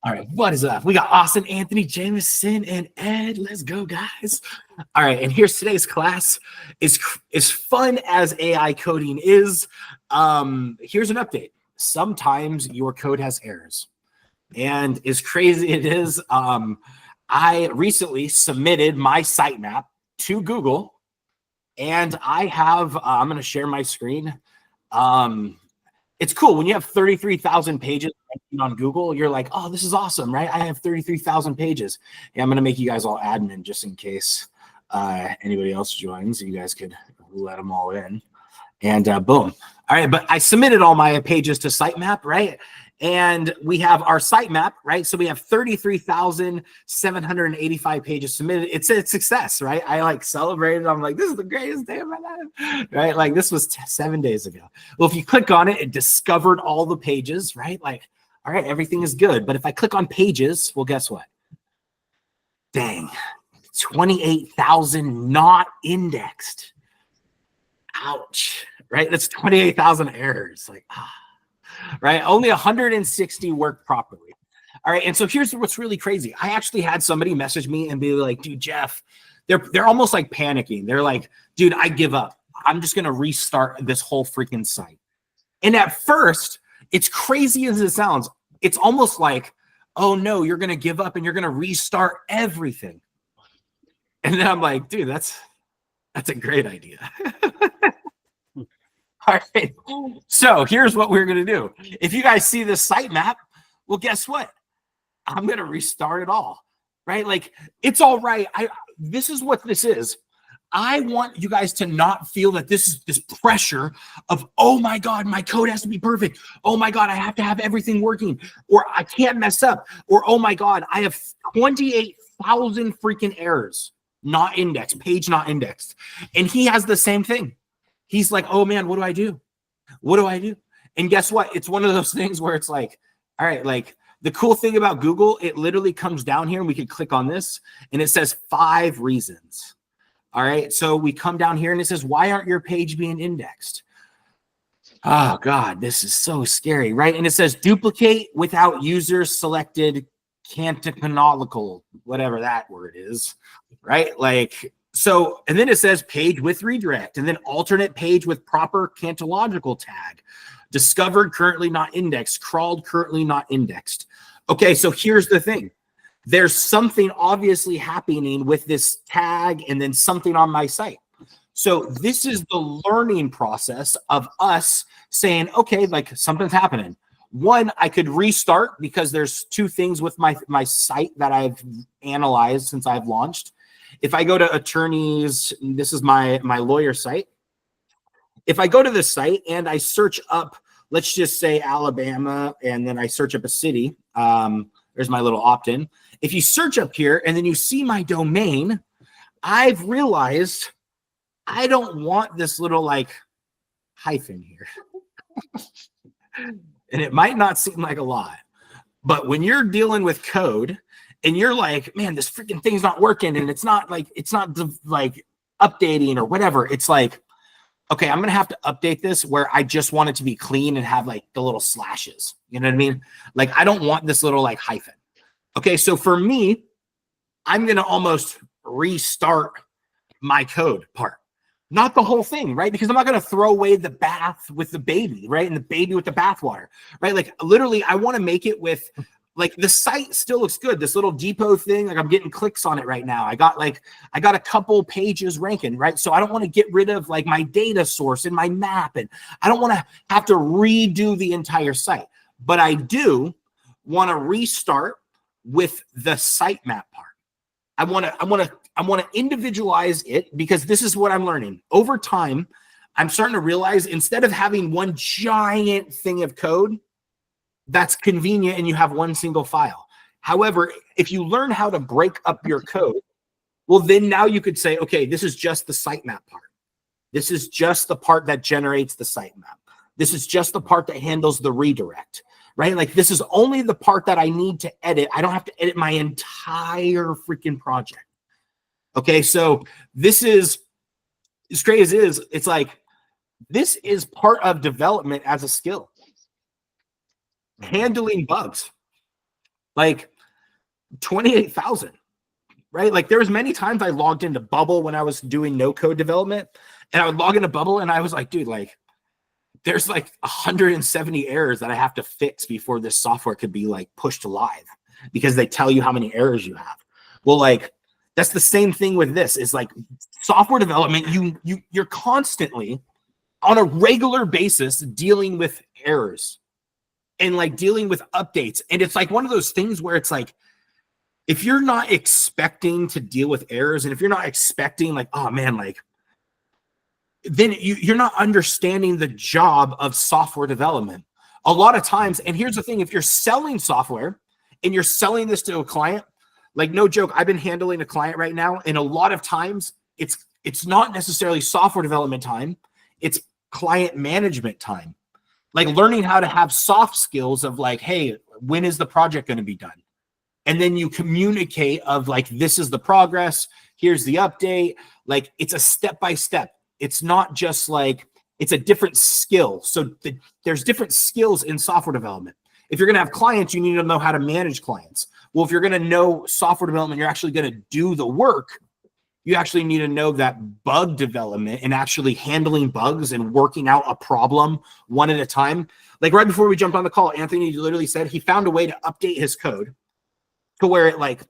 All right, what is up? We got Austin, Anthony, Jameson, and Ed. Let's go, guys. All right, and here's today's class. As fun as AI coding is, here's an update. Sometimes your code has errors. And as crazy it is, I recently submitted my sitemap to Google, and I have, I'm going to share my screen. It's cool when you have 33,000 pages on Google. You're like, oh, this is awesome, right? I have 33,000 pages. Yeah, I'm gonna make you guys all admin just in case anybody else joins. You guys could let them all in, and boom. All right, but I submitted all my pages to sitemap, right? And we have our sitemap, right? So we have 33,785 pages submitted. It's a success, right? I like celebrated. I'm like, this is the greatest day of my life, right? Like this was 7 days ago. Well, if you click on it, it discovered all the pages, right? Like, all right, everything is good. But if I click on pages, well, guess what? Dang, 28,000 not indexed. Ouch, right? That's 28,000 errors. Like, right? Only 160 work properly. All right. And so here's what's really crazy. I actually had somebody message me and be like, dude, Jeff, they're almost like panicking. They're like, dude, I give up. I'm just going to restart this whole freaking site. And at first, it's crazy as it sounds. It's almost like, oh no, you're going to give up and you're going to restart everything. And then I'm like, dude, that's a great idea. All right, so here's what we're going to do. If you guys see this sitemap, well, guess what? I'm going to restart it all, right? Like, it's all right. This is what this is. I want you guys to not feel that this is this pressure of, oh my God, my code has to be perfect. Oh my God, I have to have everything working, or I can't mess up, or oh my God, I have 28,000 freaking errors, not indexed, page not indexed. And he has the same thing. He's like, oh man, what do I do? What do I do? And guess what? It's one of those things where it's like, all right, like the cool thing about Google, it literally comes down here and we can click on this and it says 5 reasons. All right. So we come down here and it says, why aren't your page being indexed? Oh God, this is so scary, right? And it says duplicate without user selected canonical, whatever that word is, right? Like, so, and then it says page with redirect, and then alternate page with proper cantological tag, discovered currently not indexed, crawled currently not indexed. Okay, so here's the thing. There's something obviously happening with this tag and then something on my site. So this is the learning process of us saying, okay, like something's happening. One, I could restart because there's 2 things with my site that I've analyzed since I've launched. If I go to attorneys, this is my lawyer site. If I go to the site and I search up, let's just say Alabama, and then I search up a city, there's my little opt-in. If you search up here and then you see my domain, I've realized I don't want this little like hyphen here. And it might not seem like a lot, but when you're dealing with code, and you're like, man, this freaking thing's not working, and it's not like updating or whatever. It's like, okay, I'm gonna have to update this where I just want it to be clean and have like the little slashes. You know what I mean? Like, I don't want this little like hyphen. Okay, so for me, I'm gonna almost restart my code part, not the whole thing, right? Because I'm not gonna throw away the bath with the baby, right? And the baby with the bathwater, right? Like, literally, I want to make it with. Like, the site still looks good. This little depot thing, like I'm getting clicks on it right now. I got a couple pages ranking, right? So I don't want to get rid of like my data source and my map, and I don't want to have to redo the entire site. But I do want to restart with the sitemap part. I want to individualize it, because this is what I'm learning. Over time, I'm starting to realize instead of having one giant thing of code, that's convenient and you have one single file. However, if you learn how to break up your code, well, then now you could say, okay, this is just the sitemap part. This is just the part that generates the sitemap. This is just the part that handles the redirect, right? Like, this is only the part that I need to edit. I don't have to edit my entire freaking project. Okay, so this is, as great as it is, it's like, this is part of development as a skill. Handling bugs. like 28,000, right? Like there was many times I logged into Bubble when I was doing no code development, and I would log into Bubble and I was like, dude, like there's like 170 errors that I have to fix before this software could be like pushed live, because they tell you how many errors you have. Well, like that's the same thing with this. Is like software development, you're constantly on a regular basis dealing with errors and like dealing with updates. And it's like one of those things where it's like, if you're not expecting to deal with errors, and if you're not expecting like, oh man, like, then you're not understanding the job of software development. A lot of times, and here's the thing, if you're selling software and you're selling this to a client, like no joke, I've been handling a client right now, and a lot of times it's not necessarily software development time, it's client management time. Like learning how to have soft skills of like, hey, when is the project going to be done? And then you communicate of like, this is the progress, here's the update. Like it's a step-by-step. It's not just like, it's a different skill. So there's different skills in software development. If you're going to have clients, you need to know how to manage clients. Well, if you're going to know software development, you're actually going to do the work. You actually need to know that bug development and actually handling bugs and working out a problem one at a time. Like right before we jumped on the call, Anthony literally said he found a way to update his code to where it like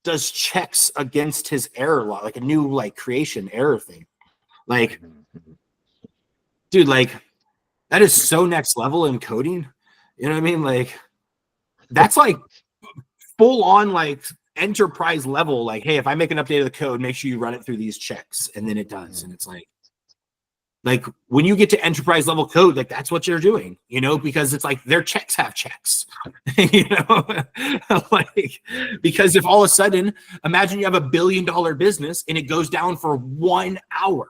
does checks against his error log, like a new like creation error thing. Like, dude, like that is so next level in coding. You know what I mean? Like that's like full on like enterprise level. Like, hey, if I make an update of the code, make sure you run it through these checks, and then it does. And it's like when you get to enterprise level code, like that's what you're doing, you know, because it's like their checks have checks, you know, like because if all of a sudden, imagine you have $1 billion business and it goes down for 1 hour,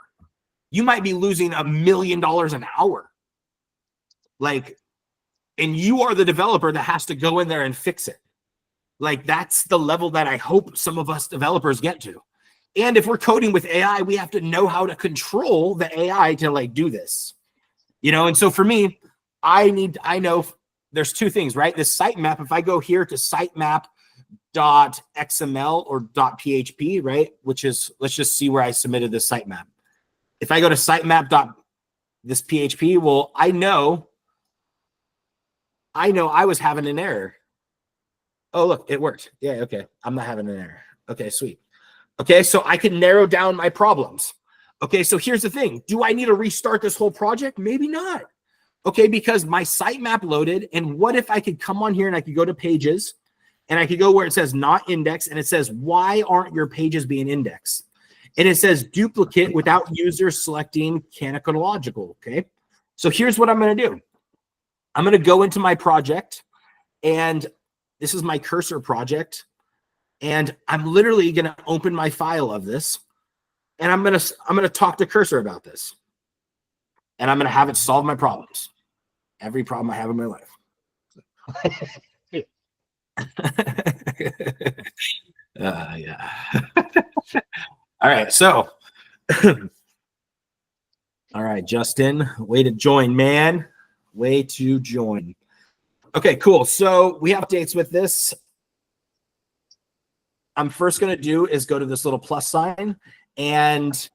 you might be losing $1 million an hour. Like, and you are the developer that has to go in there and fix it. Like that's the level that I hope some of us developers get to. And if we're coding with AI, we have to know how to control the AI to like do this, you know? And so for me, I know there's two things, right? This sitemap, if I go here to sitemap.xml or .php, right? Which is, let's just see where I submitted this sitemap. If I go to sitemap.this PHP, well, I know I was having an error. Oh, look, it worked. Yeah, okay. I'm not having an error. Okay, sweet. Okay, so I can narrow down my problems. Okay, so here's the thing. Do I need to restart this whole project? Maybe not. Okay, because my sitemap loaded, and what if I could come on here and I could go to pages, and I could go where it says not indexed, and it says, why aren't your pages being indexed? And it says duplicate without user selecting canonical, okay? So here's what I'm going to do. I'm going to go into my project, and this is my cursor project, and I'm literally going to open my file of this, and I'm going to talk to Cursor about this, and I'm going to have it solve my problems, every problem I have in my life. Yeah. All right, so all right, Justin, way to join, man. Way to join. Okay, cool. So we have updates with this. I'm first going to do is go to this little plus sign, and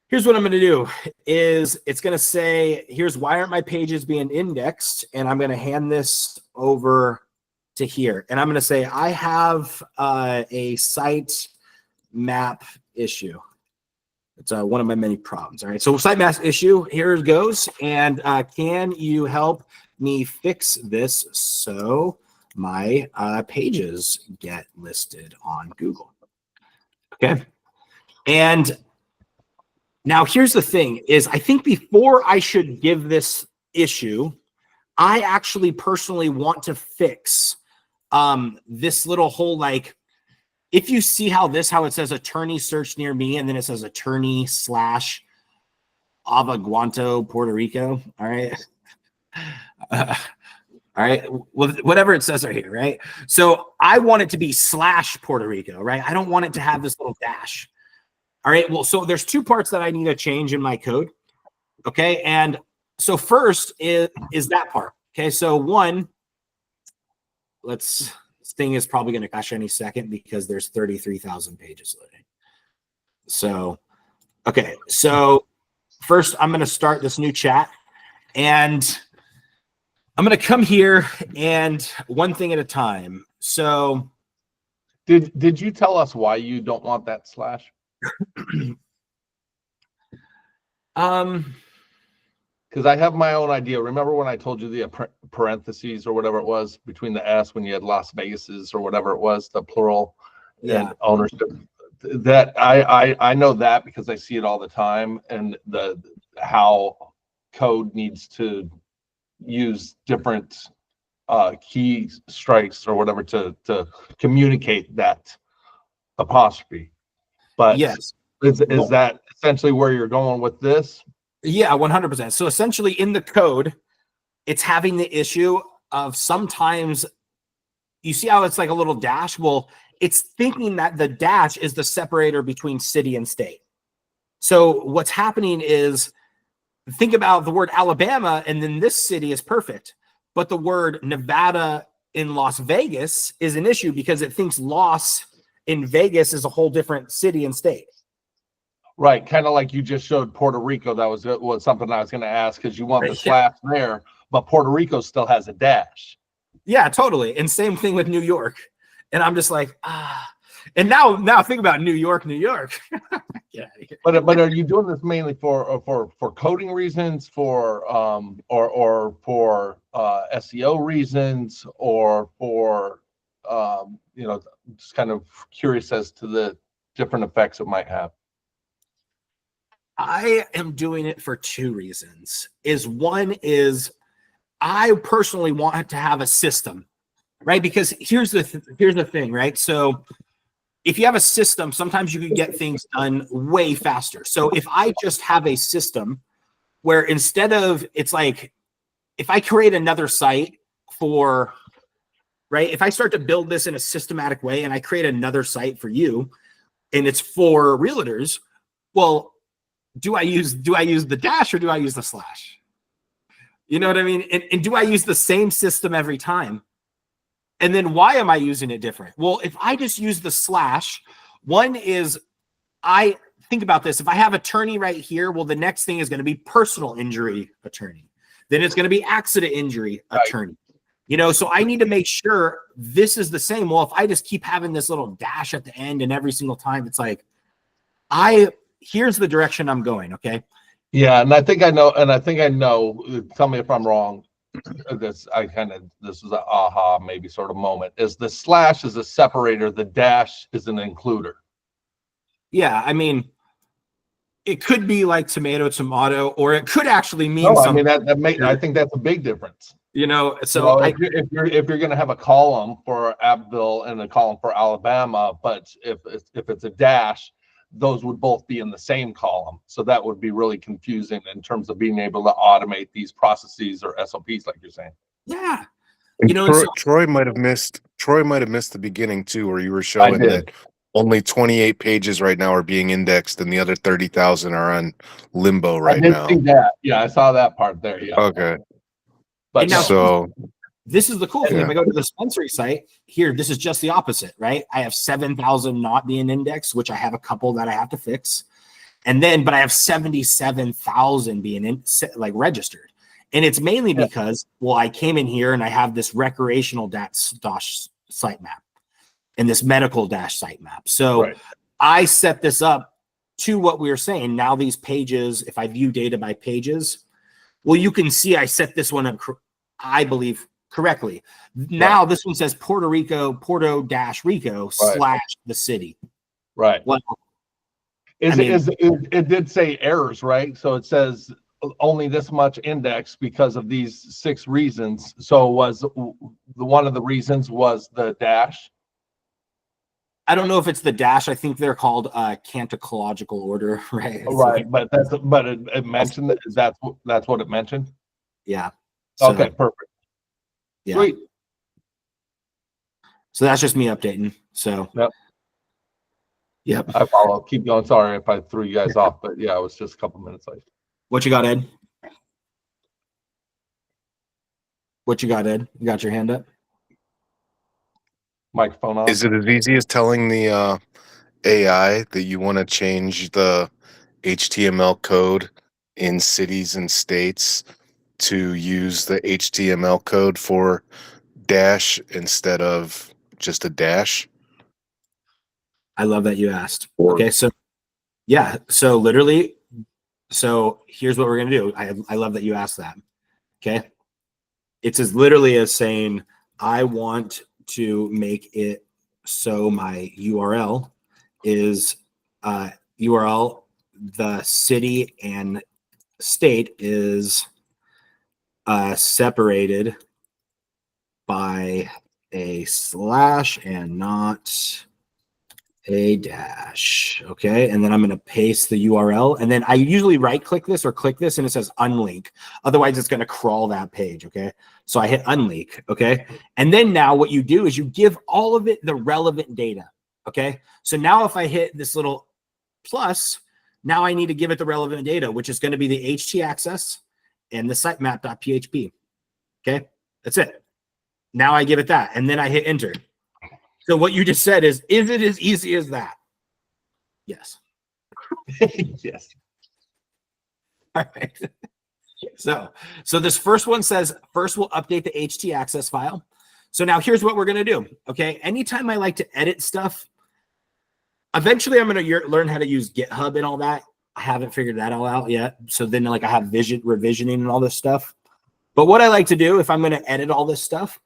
here's what I'm going to do is it's going to say, here's why aren't my pages being indexed, and I'm going to hand this over to here, and I'm going to say I have a site map issue. It's one of my many problems. All right, so sitemap issue, here it goes. And can you help me fix this so my pages get listed on Google? Okay. And now here's the thing is I think before I should give this issue, I actually personally want to fix this little whole like, if you see how it says attorney search near me, and then it says attorney / Avaguanto, Puerto Rico. All right. All right. Well, whatever it says right here. Right. So I want it to be / Puerto Rico. Right. I don't want it to have this little dash. All right. Well, so there's two parts that I need to change in my code. Okay. And so first is that part. Okay. So one, this thing is probably going to crash any second because there's 33,000 pages loading. So, okay. So first I'm going to start this new chat, and I'm going to come here and one thing at a time. So did you tell us why you don't want that slash? Because I have my own idea. Remember when I told you the parentheses or whatever it was between the S when you had Las Vegas's or whatever it was, the plural and ownership? That I know that because I see it all the time, and how code needs to use different key strikes or whatever to communicate that apostrophe. But yes, is that essentially where you're going with this? Yeah, 100%. So essentially in the code, it's having the issue of sometimes you see how it's like a little dash. Well, it's thinking that the dash is the separator between city and state. So what's happening is, think about the word Alabama, and then this city is perfect. But the word Nevada in Las Vegas is an issue because it thinks Las in Vegas is a whole different city and state. Right, kind of like you just showed Puerto Rico. That was something I was going to ask, because you want the slash there, but Puerto Rico still has a dash. Yeah, totally. And same thing with New York. And I'm just like, And now think about New York. Yeah. But are you doing this mainly for coding reasons, or for SEO reasons, or for just kind of curious as to the different effects it might have? I am doing it for two reasons. One is I personally want to have a system, right? Because here's the thing, right? So if you have a system, sometimes you can get things done way faster. So if I just have a system where instead of, it's like, if I create another site for, right? If I start to build this in a systematic way and I create another site for you and it's for realtors, well, do I use the dash or do I use the slash? You know what I mean? And do I use the same system every time? And then why am I using it different? Well, if I just use the slash, one is, I think about this. If I have attorney right here, well, the next thing is going to be personal injury attorney. Then it's going to be accident injury attorney. Right. So I need to make sure this is the same. Well, if I just keep having this little dash at the end and every single time, it's like, here's the direction I'm going. Okay. Yeah. And I think I know. Tell me if I'm wrong. This is an aha, maybe sort of moment. Is the slash is a separator, the dash is an includer. Yeah. I mean, it could be like tomato, or it could actually mean something. I mean, I think that's a big difference. So if you're going to have a column for Abbeville and a column for Alabama, but if it's a dash, those would both be in the same column. So that would be really confusing in terms of being able to automate these processes or SOPs, like you're saying. Yeah. Troy might have missed the beginning too, where you were showing that only 28 pages right now are being indexed and the other 30,000 are on limbo right now. I did see that. Yeah, I saw that part there. Yeah. Okay. But now, this is the cool thing. If I go to the dispensary site here, this is just the opposite, right? I have 7,000 not being indexed, which I have a couple that I have to fix. But I have 77,000 being registered. And it's mainly because, I came in here and I have this recreational dash sitemap and this medical dash sitemap. So I set this up to what we were saying. Now these pages, if I view data by pages, you can see I set this one up, I believe, correctly. Now this one says Puerto Rico slash the city. Right. Well, it did say errors, right? So it says only this much index because of these 6 reasons. So was one of the reasons was the dash? I don't know if it's the dash. I think they're called cantological order, right? Right, but it mentioned that's what it mentioned. Yeah. So, okay, perfect. Yeah. Sweet. So that's just me updating. So. Yep. I follow. Keep going. Sorry if I threw you guys off, but yeah, I was just a couple minutes late. What you got, Ed? You got your hand up? microphone on. Is it as easy as telling the AI that you want to change the HTML code in cities and states to use the HTML code for dash instead of just a dash? I love that you asked. Or Okay, so yeah, so literally, so here's what we're gonna do. I love that you asked that. Okay, it's as literally as saying, I want to make it so my URL is URL, the city and state is separated by a slash and not a dash. Okay, and then I'm going to paste the URL, and then I usually right click this or click this and it says unlink, otherwise it's going to crawl that page. Okay, so I hit unlink. Okay, and then now what you do is you give all of it the relevant data. Okay, so now if I hit this little plus, now I need to give it the relevant data, which is going to be the htaccess and the sitemap.php. Okay, that's it. Now I give it that, and then I hit enter. So what you just said is it as easy as that? Yes. Yes. All right. So this first one says, first we'll update the htaccess file. So now here's what we're going to do. Okay, anytime I like to edit stuff, eventually I'm going to learn how to use GitHub and all that. I haven't figured that all out yet. So then like I have revisioning and all this stuff. But what I like to do if I'm going to edit all this stuff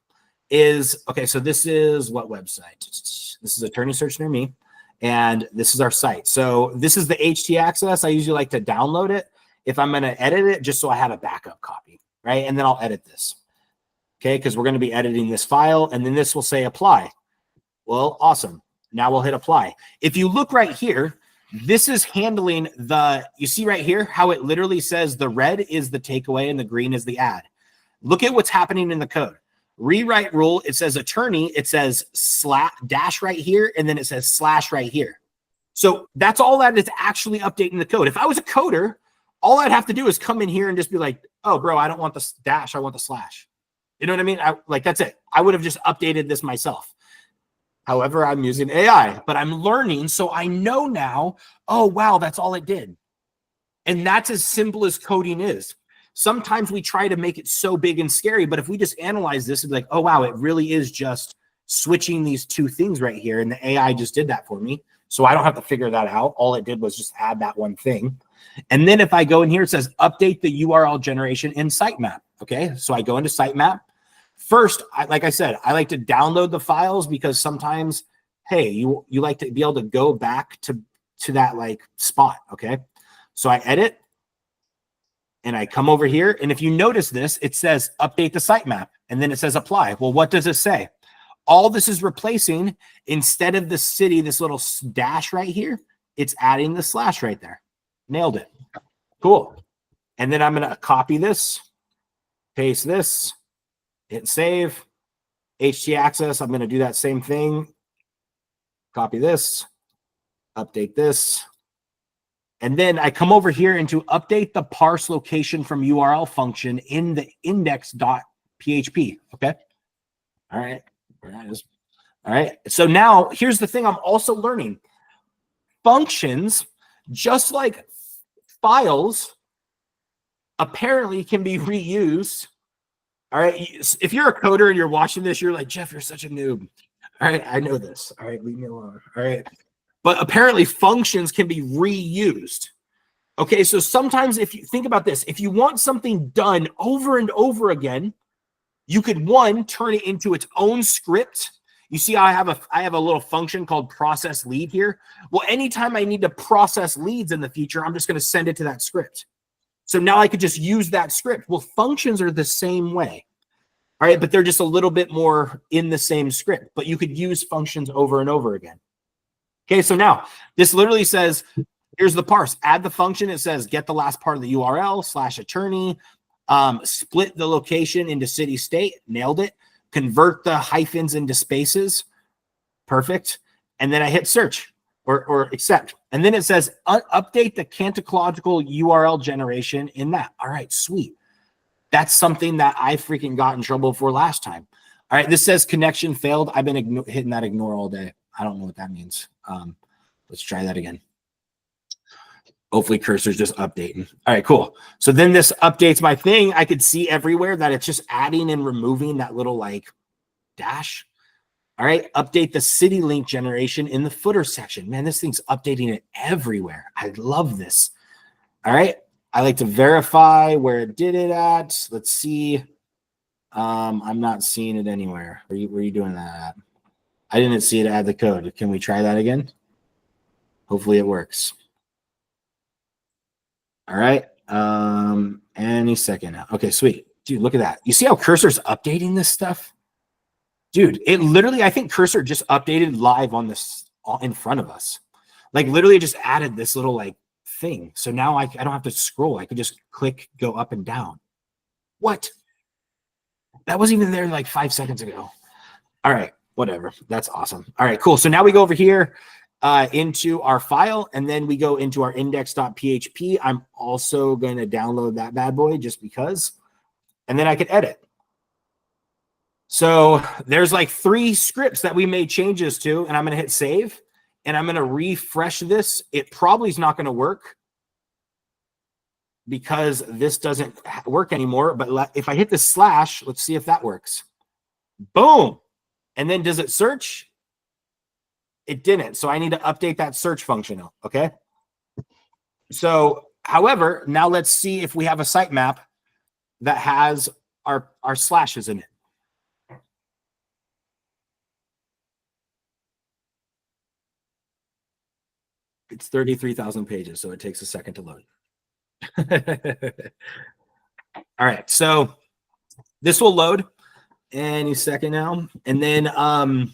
is, okay, so this is what website? This is Attorney Search Near Me, and this is our site. So this is the htaccess. I usually like to download it if I'm going to edit it, just so I have a backup copy, right? And then I'll edit this, okay? Because we're going to be editing this file, and then this will say apply. Well, awesome. Now we'll hit apply. If you look right here, this is handling you see right here how it literally says the red is the takeaway and the green is the add. Look at what's happening in the code. Rewrite rule, it says attorney, it says dash right here, and then it says slash right here. So that's all that is actually updating the code. If I was a coder, all I'd have to do is come in here and just be like, oh, bro, I don't want the dash, I want the slash. You know what I mean? That's it. I would have just updated this myself. However, I'm using AI, but I'm learning, so I know now, oh, wow, that's all it did. And that's as simple as coding is. Sometimes we try to make it so big and scary, but if we just analyze this and be like, oh, wow, it really is just switching these two things right here. And the AI just did that for me. So I don't have to figure that out. All it did was just add that one thing. And then if I go in here, it says update the URL generation in sitemap. Okay, so I go into sitemap. First, like I said, I like to download the files because sometimes, hey, you like to be able to go back to that like spot. Okay, so I edit. And I come over here, and if you notice this, it says update the sitemap, and then it says apply. Well, what does it say? All this is replacing, instead of the city, this little dash right here, it's adding the slash right there. Nailed it. Cool. And then I'm going to copy this, paste this, hit save, htaccess. I'm going to do that same thing. Copy this, update this. And then I come over here and to update the parse location from URL function in the index.php. Okay. All right. There it is. All right. So now here's the thing I'm also learning. Functions, just like files, apparently can be reused. All right. If you're a coder and you're watching this, you're like, Jeff, you're such a noob. All right. I know this. All right. Leave me alone. All right. But apparently functions can be reused. Okay, so sometimes if you think about this, if you want something done over and over again, you could, one, turn it into its own script. You see, I have a little function called process lead here. Well, anytime I need to process leads in the future, I'm just going to send it to that script. So now I could just use that script. Well, functions are the same way. All right, but they're just a little bit more in the same script, but you could use functions over and over again. Okay, so now this literally says, here's the parse. Add the function. It says get the last part of the URL /attorney, split the location into city state. Nailed it. Convert the hyphens into spaces. Perfect. And then I hit search or accept. And then it says update the cantological URL generation in that. All right, sweet. That's something that I freaking got in trouble for last time. All right, this says connection failed. I've been hitting that ignore all day. I don't know what that means. Let's try that again. Hopefully cursor's just updating. All right, cool. So then this updates my thing. I could see everywhere that it's just adding and removing that little like dash. All right, update the city link generation in the footer section. Man, this thing's updating it everywhere. I love this. All right, I like to verify where it did it at. Let's see. I'm not seeing it anywhere. Where you doing that at? I didn't see it add the code. Can we try that again? Hopefully it works. All right. Any second now. Okay, sweet. Dude, look at that. You see how cursor's updating this stuff? Dude, it literally, I think cursor just updated live on this in front of us. Like literally just added this little like thing. So now I don't have to scroll. I could just click, go up and down. What? That wasn't even there like 5 seconds ago. All right, whatever. That's awesome. All right, cool. So now we go over here into our file, and then we go into our index.php. I'm also going to download that bad boy just because, and then I can edit. So there's like 3 scripts that we made changes to, and I'm going to hit save, and I'm going to refresh this. It probably is not going to work because this doesn't work anymore. But if I hit the slash, let's see if that works. Boom. And then does it search? It didn't. So I need to update that search function. Okay. So, however, now let's see if we have a sitemap that has our slashes in it. It's 33,000 pages, so it takes a second to load. All right, so this will load any second now. And then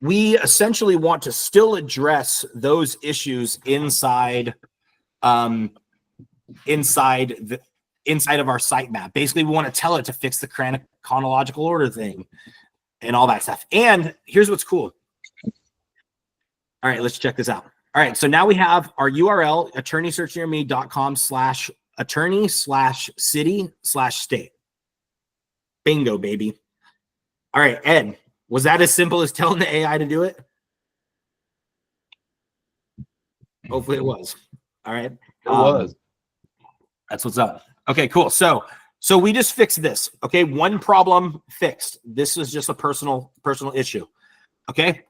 we essentially want to still address those issues inside of our sitemap. Basically, we want to tell it to fix the chronological order thing and all that stuff. And here's what's cool. All right, let's check this out. All right, so now we have our URL, attorneysearchnearme.com/attorney/city/state. Bingo, baby. All right, Ed, was that as simple as telling the AI to do it? Hopefully it was. All right. It was. That's what's up. Okay, cool. So we just fixed this. Okay, one problem fixed. This is just a personal issue. Okay.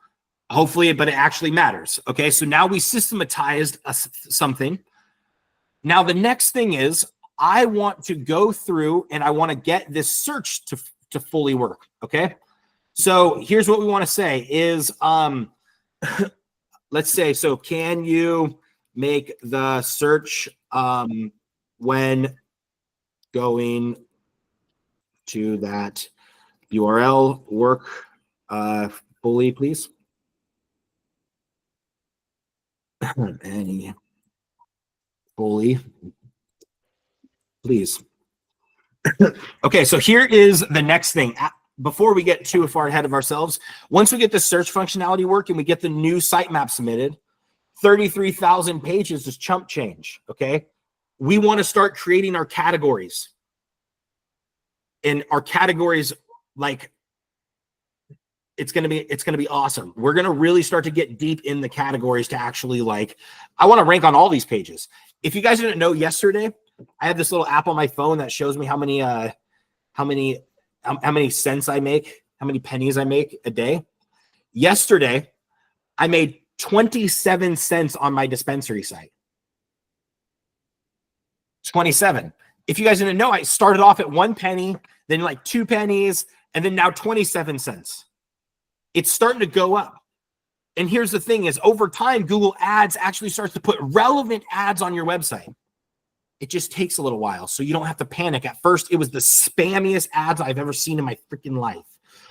Hopefully, but it actually matters. Okay, so now we systematized something. Now the next thing is I want to go through and I want to get this search to fully work. Okay, so here's what we want to say is let's say, so can you make the search when going to that URL work fully, please? Any fully, please. Okay, so here is the next thing. Before we get too far ahead of ourselves, once we get the search functionality working, we get the new sitemap submitted. 33,000 pages is chump change. Okay, we want to start creating our categories, and our categories, like, it's gonna be awesome. We're gonna really start to get deep in the categories to actually, like, I want to rank on all these pages. If you guys didn't know, yesterday I had this little app on my phone that shows me how many cents I make, how many pennies I make a day. Yesterday I made 27 cents on my dispensary site. 27. If you guys didn't know, I started off at 1 penny, then like 2 pennies, and then now 27 cents. It's starting to go up. And here's the thing is, over time, Google Ads actually starts to put relevant ads on your website. It just takes a little while, so you don't have to panic. At first, it was the spammiest ads I've ever seen in my freaking life.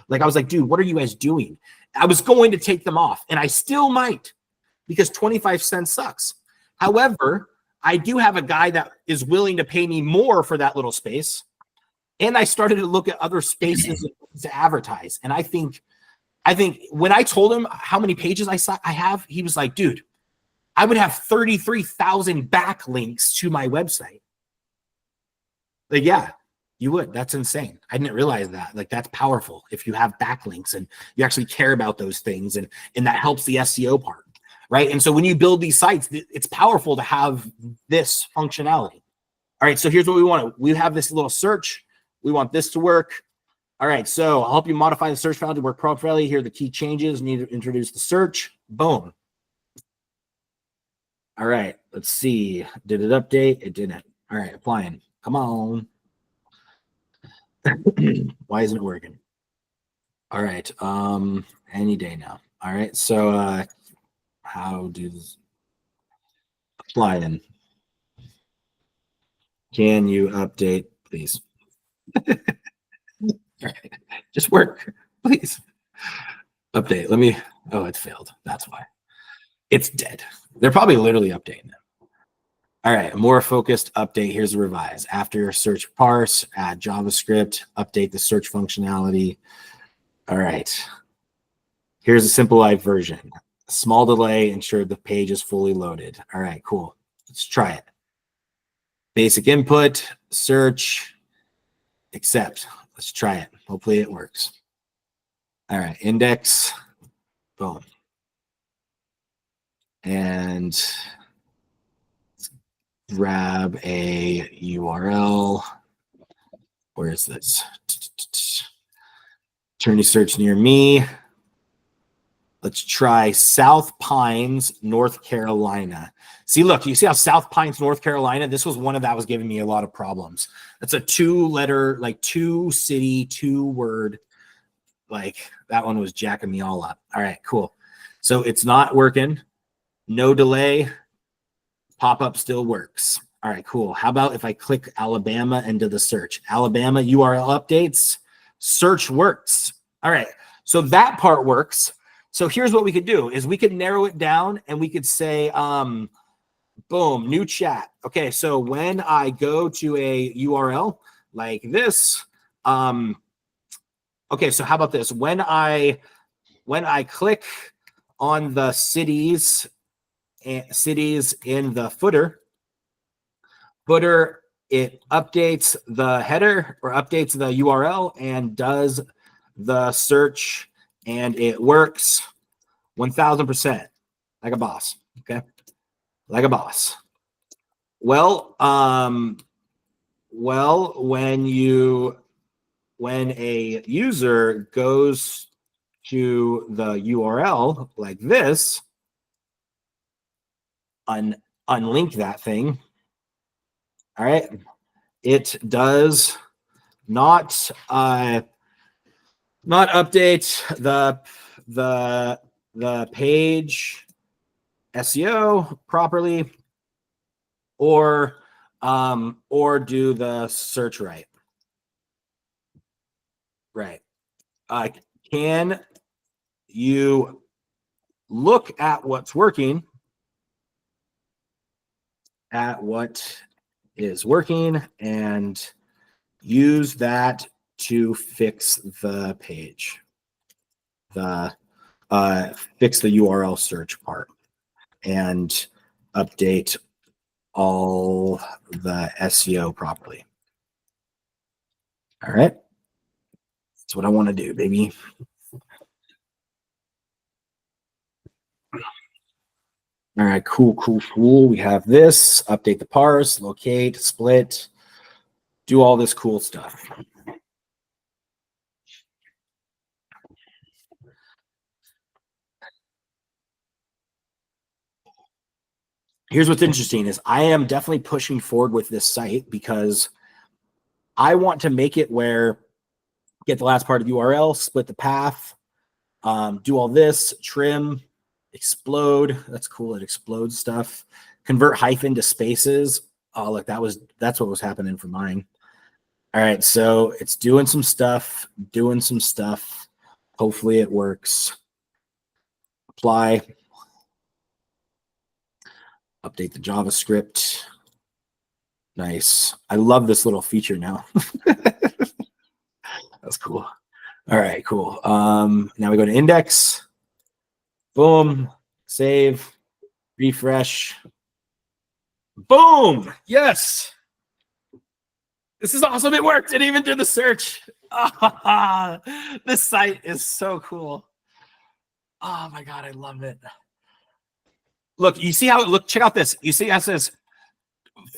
Like, I was like, dude, what are you guys doing? I was going to take them off, and I still might, because 25 cents sucks. However, I do have a guy that is willing to pay me more for that little space, and I started to look at other spaces to advertise. And I think when I told him how many pages I have, he was like, dude, I would have 33,000 backlinks to my website. Like, yeah, You would. That's insane. I didn't realize that. Like, that's powerful if you have backlinks and you actually care about those things, and that helps the SEO part, right? And so when you build these sites, it's powerful to have this functionality. All right, so here's what we want. We have this little search. We want this to work. All right, so I'll help you modify the search file to work properly. Here are the key changes. Need to introduce the search. Boom. All right, let's see. Did it update? It didn't. All right, applying. Come on. Why isn't it working? All right, any day now. All right, so how do this apply in? Can you update, please? All right, just work, please. Update. Let me. Oh, it failed. That's why. It's dead. They're probably literally updating it. All right, a more focused update. Here's a revise. After search parse, add JavaScript, update the search functionality. All right. Here's a simplified version. Small delay, ensure the page is fully loaded. All right, cool. Let's try it. Basic input, search, accept. Let's try it. Hopefully it works. All right, index, boom. And grab a URL. Where is this? Attorney search near me. Let's try South Pines, North Carolina. See, look, you see how South Pines, North Carolina, this was one of that was giving me a lot of problems. That's a 2-letter, like 2-city, 2-word. Like that one was jacking me all up. All right, cool. So it's not working. No delay. Pop-up still works. All right, cool. How about if I click Alabama into the search? Alabama URL updates, search works. All right, so that part works. So here's what we could do is we could narrow it down and we could say, boom, new chat. Okay, so when I go to a URL like this, okay, so how about this? When I click on the cities in the footer, it updates the header or updates the URL and does the search, and it works 1000%, like a boss. Okay, like a boss. Well, when a user goes to the URL like this, unlink that thing. All right, it does not update the page SEO properly, or do the search right. Right. Can you look at what's working? At what is working and use that to fix the page, fix the URL search part, and update all the SEO properly. All right, that's what I want to do, baby. All right, cool. We have this, update the parse, locate, split, do all this cool stuff. Here's what's interesting is I am definitely pushing forward with this site because I want to make it where get the last part of URL, split the path, do all this, trim, explode. That's cool. It explodes stuff. Convert hyphen to spaces. Oh, look, that's what was happening for mine. All right, so it's doing some stuff. Hopefully it works. Apply. Update the JavaScript. Nice. I love this little feature now. That's cool. All right, cool. Now we go to index. Boom. Save. Refresh. Boom. Yes. This is awesome. It worked. It even did the search. This site is so cool. Oh my God, I love it. Look, you see how it look? Check out this. You see how it says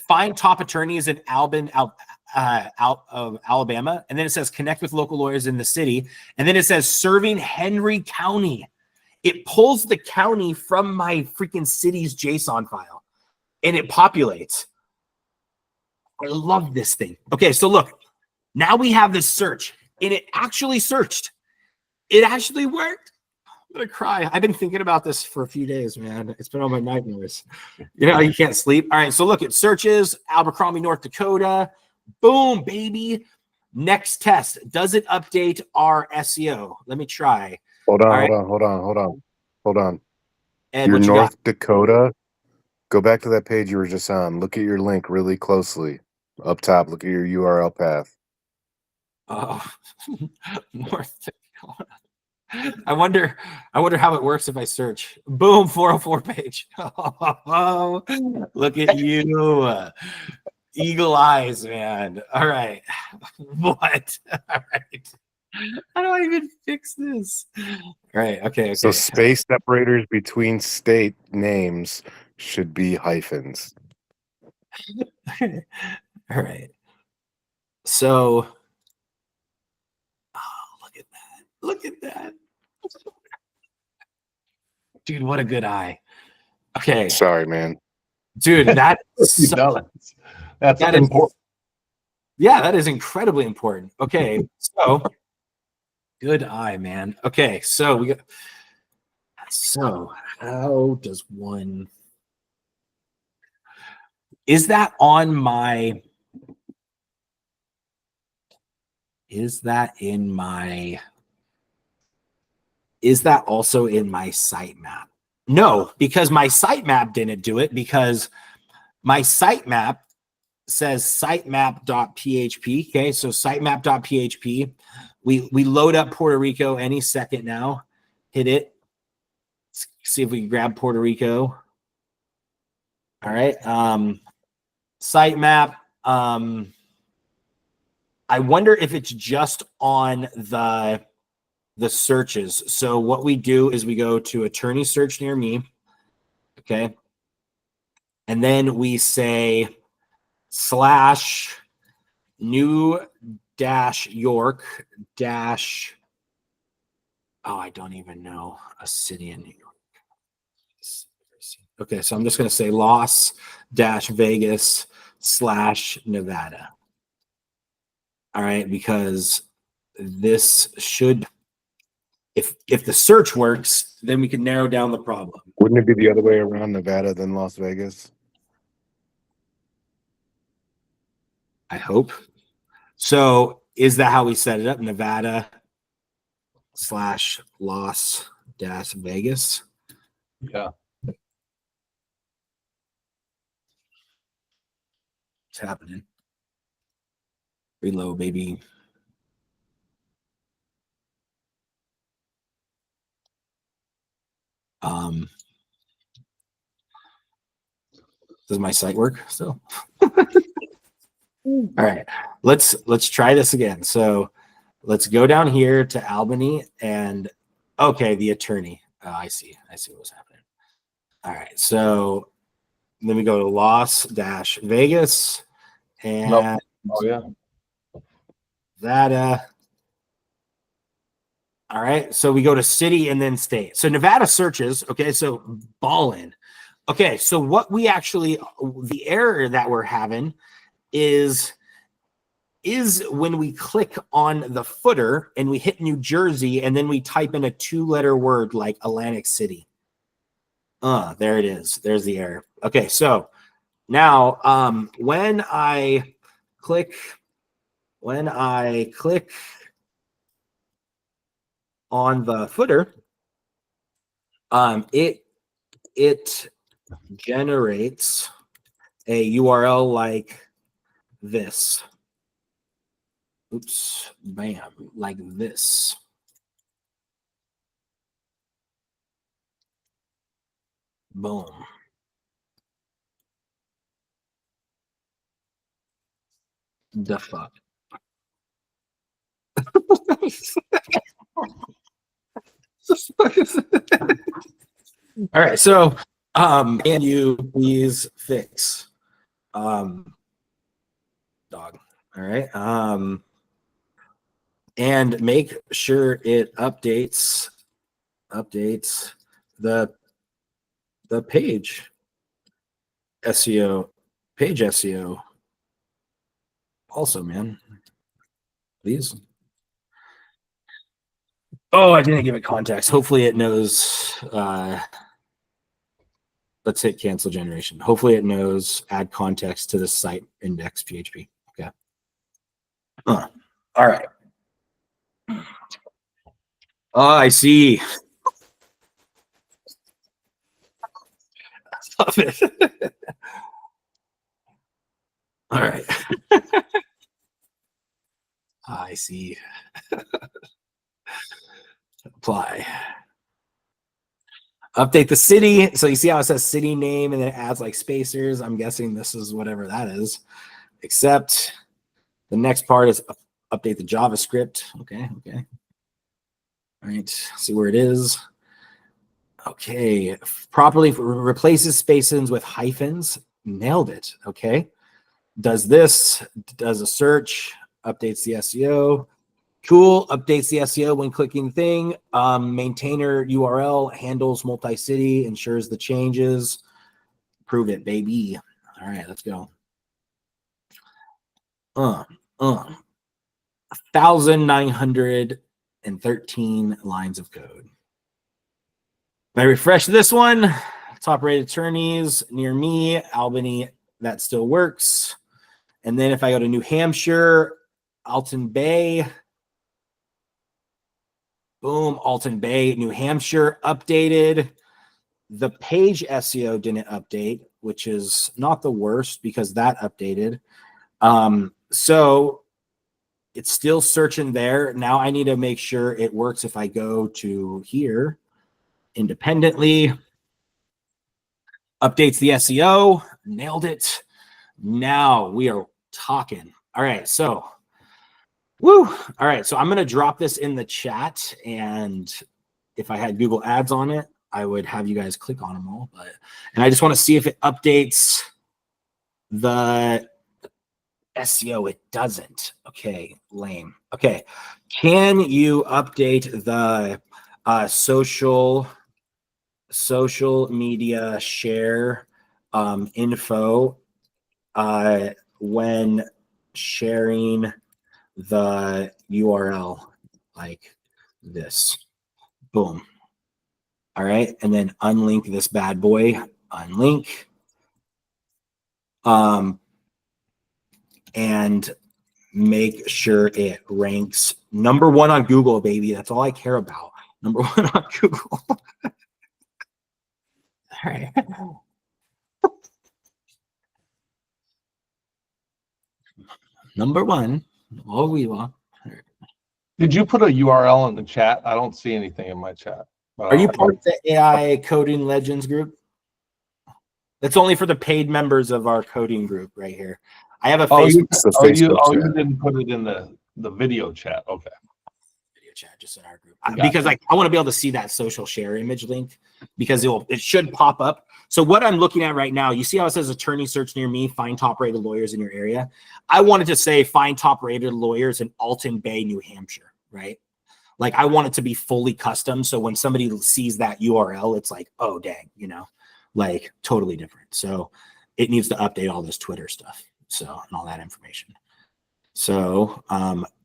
find top attorneys in Alabama, and then it says connect with local lawyers in the city, and then it says serving Henry County. It pulls the county from my freaking city's JSON file, and it populates. I love this thing. Okay, so look, now we have this search, and it actually searched. It actually worked. I'm gonna cry. I've been thinking about this for a few days, man. It's been on my nightmares. You know, you can't sleep. All right, so look, it searches Abercrombie, North Dakota. Boom, baby. Next test. Does it update our SEO? Let me try. Hold on. And Your what you got? North Dakota. Go back to that page you were just on. Look at your link really closely. Up top, look at your URL path. Oh, North Dakota. I wonder how it works if I search. Boom, 404 page. Oh, look at you. Eagle eyes, man. All right. What? All right. How do I even fix this? All right. Okay. So space separators between state names should be hyphens. All right. So, oh, look at that. Look at that. Dude, what a good eye. Okay. Sorry, man. Dude, that's That's that important. Yeah, that is incredibly important. Okay. So, good eye, man. Okay. So, we got. So, how does one. Is that on my. Is that also in my sitemap? No, because my sitemap didn't do it, because my sitemap says sitemap.php. Okay, so sitemap.php. We load up Puerto Rico any second now. Hit it. Let's see if we can grab Puerto Rico. All right. Sitemap. I wonder if it's just on the searches. So what we do is we go to attorney search near me. Okay. And then we say slash new dash York dash. Oh, I don't even know a city in New York. Okay. So I'm just going to say Las dash Vegas slash Nevada. All right. Because this should, if the search works, then we can narrow down the problem. Wouldn't it be the other way around, Nevada than Las Vegas? I hope. So is that how we set it up? Nevada slash Las dash Vegas. Yeah. What's happening? Reload, baby. Does my site work still? All right, let's try this again. So let's go down here to Albany and okay, the attorney. Oh, I see what was happening. All right, so then we go to Las dash Vegas and Nope. Oh yeah. Nevada. All right, so we go to city and then state. So Nevada searches. Okay, so ballin. Okay, so what we actually, the error that we're having is when we click on the footer and we hit New Jersey and then we type in a 2-letter word like Atlantic City. There it is. There's the error. Okay, so now when I click on the footer, it generates a URL like this. Oops, bam, like this. Boom. The fuck. All right, so can you please fix dog? All right, and make sure it updates the page SEO also, man, please. Oh, I didn't give it context. Hopefully it knows. Let's hit cancel generation. Hopefully it knows add context to the site index PHP. Okay. All right. Oh, I see. Love it. All right. I see. Apply. Update the city. So you see how it says city name and then it adds like spacers. I'm guessing this is whatever that is. Except the next part is update the JavaScript. Okay. Okay. All right. See where it is. Okay. Properly replaces spaces with hyphens. Nailed it. Okay. Does this, does a search, updates the SEO. Cool. Updates the SEO when clicking thing. Maintainer URL handles multi-city, ensures the changes. Prove it, baby. All right, let's go. 1,913 lines of code. If I refresh this one, top-rated attorneys near me, Albany, that still works. And then if I go to New Hampshire, Alton Bay, boom, Alton Bay, New Hampshire, updated. The page SEO didn't update, which is not the worst because that updated. So it's still searching there. Now I need to make sure it works if I go to here independently. Updates the SEO, nailed it. Now we are talking. All right, so woo. All right, so I'm going to drop this in the chat, and if I had Google Ads on it, I would have you guys click on them all. And I just want to see if it updates the SEO. It doesn't. Okay, lame. Okay, can you update the social media share info when sharing the URL like this? Boom. All right, and then unlink this bad boy. Unlink. And make sure it ranks #1 on Google, baby. That's all I care about. #1 on Google. All right. #1. All we want. Did you put a URL in the chat? I don't see anything in my chat. Are you part of the AI Coding Legends group? That's only for the paid members of our coding group right here. I have a Facebook. You didn't put it in the video chat. Okay. Video chat just in our group. Because I want to be able to see that social share image link because it should pop up. So what I'm looking at right now, you see how it says attorney search near me, find top rated lawyers in your area. I wanted to say find top rated lawyers in Alton Bay, New Hampshire, right? Like I want it to be fully custom. So when somebody sees that URL, it's like, oh dang, you know, like totally different. So it needs to update all this Twitter stuff. So, and all that information. So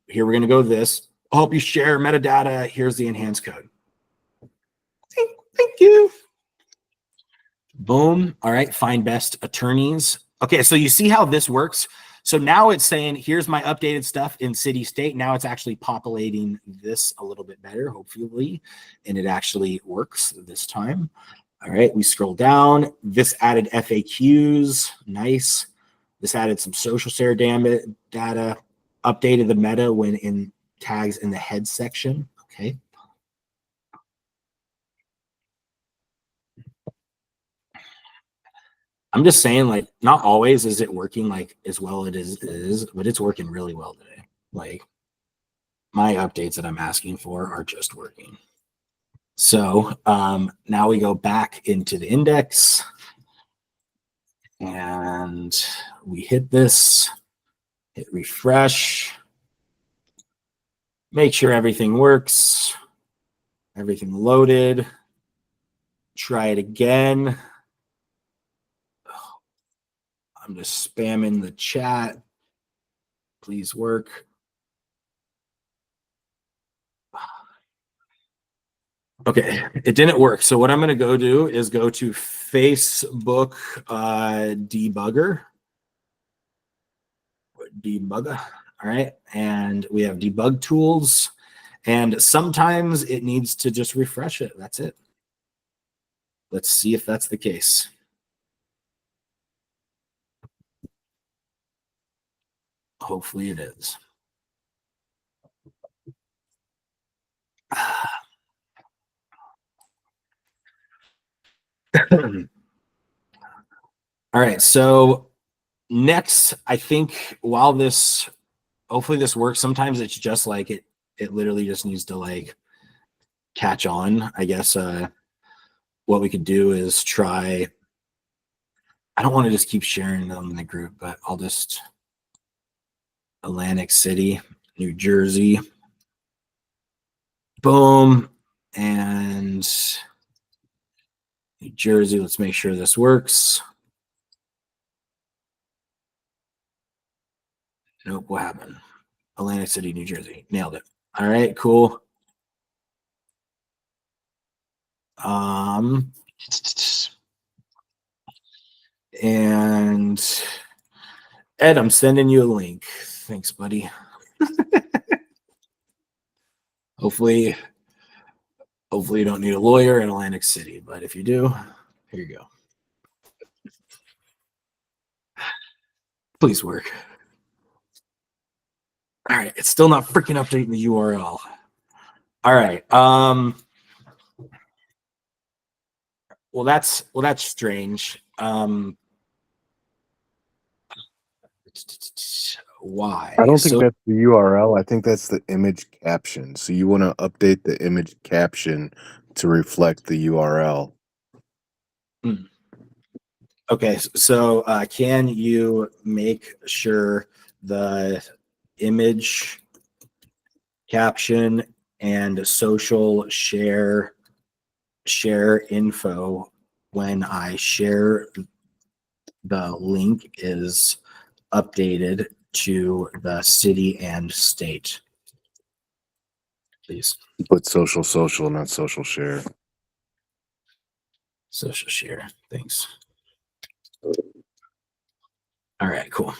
here we're going to go this. I hope you share metadata. Here's the enhanced code. Thank you. Boom. All right. Find best attorneys. Okay. So you see how this works. So now it's saying, here's my updated stuff in city state. Now it's actually populating this a little bit better, hopefully. And it actually works this time. All right. We scroll down. This added FAQs. Nice. This added some social share data, updated the meta when in tags in the head section. Okay. I'm just saying, like, not always is it working like as well it is, but it's working really well today. Like, my updates that I'm asking for are just working. So now we go back into the index and we hit this, hit refresh, make sure everything works, everything loaded, try it again. I'm just spamming the chat. Please work. Okay, it didn't work. So what I'm going to go do is go to Facebook debugger. All right. And we have debug tools. And sometimes it needs to just refresh it. That's it. Let's see if that's the case. Hopefully it is. All right. So next, I think while this, hopefully this works, sometimes it's just like it literally just needs to like catch on. I guess what we could do is try, I don't want to just keep sharing them in the group, but I'll just Atlantic City, New Jersey. Boom. And New Jersey, let's make sure this works. Nope, what happened? Atlantic City, New Jersey. Nailed it. All right, cool. And Ed, I'm sending you a link. Thanks, buddy. Hopefully you don't need a lawyer in Atlantic City, but if you do, here you go. Please work. All right, it's still not freaking updating the URL. All right. Well, that's strange. Why? I don't think that's the URL. I think that's the image caption. So you want to update the image caption to reflect the URL. Okay, so can you make sure the image caption and social share info when I share the link is updated to the city and state, please? Put social, not social share. Social share. Thanks. All right, cool.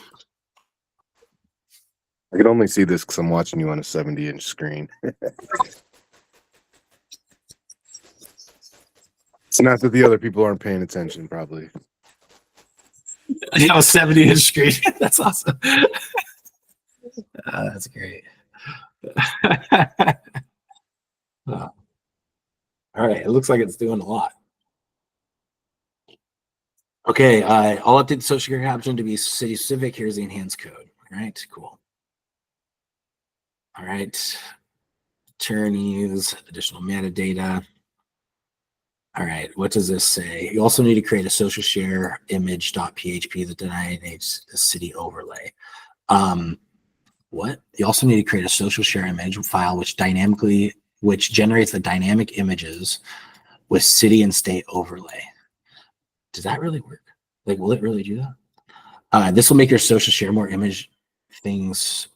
I can only see this because I'm watching you on a 70-inch screen. It's not that the other people aren't paying attention, probably. I have a 70-inch screen. That's awesome. That's great. All right, it looks like it's doing a lot. Okay, I'll update the social security caption to be city specific. Here's the enhanced code. All right, cool. All right, attorneys, additional metadata. All right, what does this say? You also need to create a social share image.php that denotes a city overlay. What? You also need to create a social share image file which generates the dynamic images with city and state overlay. Does that really work? Like, will it really do that? This will make your social share more image things.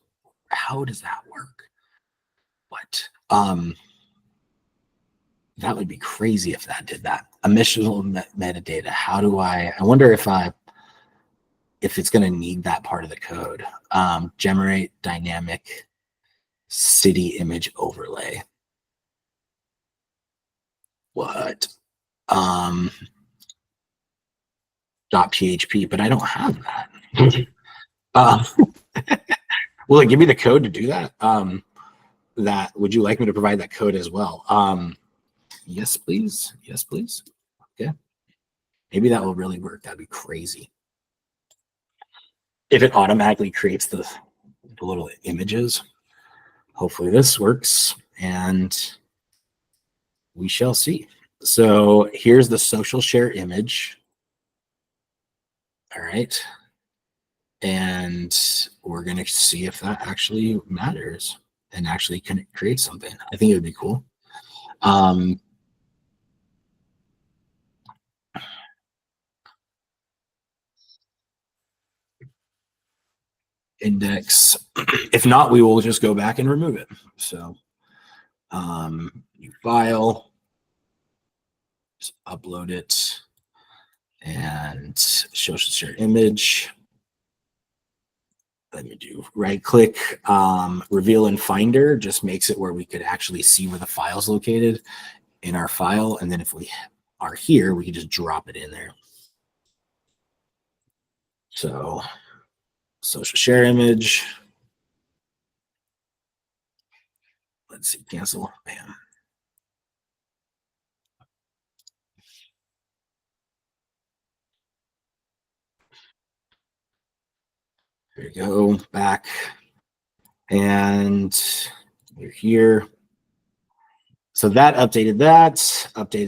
How does that work? What? That would be crazy if that did that. Emissional metadata. How do I wonder if it's going to need that part of the code. Generate dynamic city image overlay. What? .php, but I don't have that. Will it give me the code to do that? Would you like me to provide that code as well? Yes, please. Yes, please. Okay. Maybe that will really work. That'd be crazy. If it automatically creates the little images. Hopefully this works, and we shall see. So here's the social share image. All right. And we're going to see if that actually matters and actually can create something. I think it would be cool. Index. If not, we will just go back and remove it. So new file, just upload it, and social share image. Let me do right click, reveal in Finder, just makes it where we could actually see where the file's located in our file. And then if we are here, we can just drop it in there. So social share image. Let's see, cancel, bam. There you go, back. And we're here. So that updated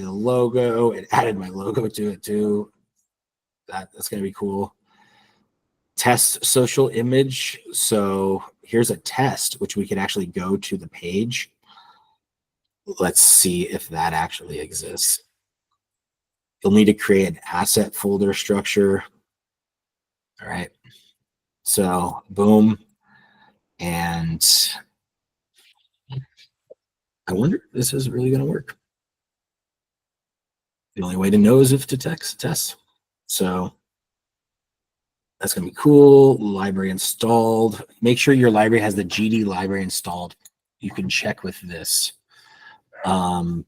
the logo. It added my logo to it too. That's going to be cool. Test social image. So here's a test, which we could actually go to the page. Let's see if that actually exists. You'll need to create an asset folder structure. All right. So boom. And I wonder if this is really going to work. The only way to know is if to test. So that's going to be cool. Library installed. Make sure your library has the GD library installed. You can check with this. Okay.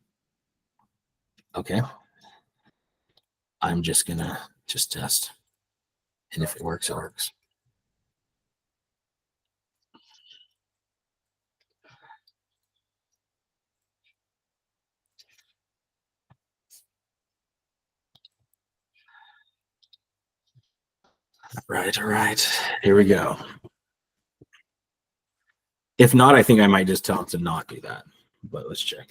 I'm just going to test. And if it works, it works. All right. Here we go. If not, I think I might just tell it to not do that. But let's check.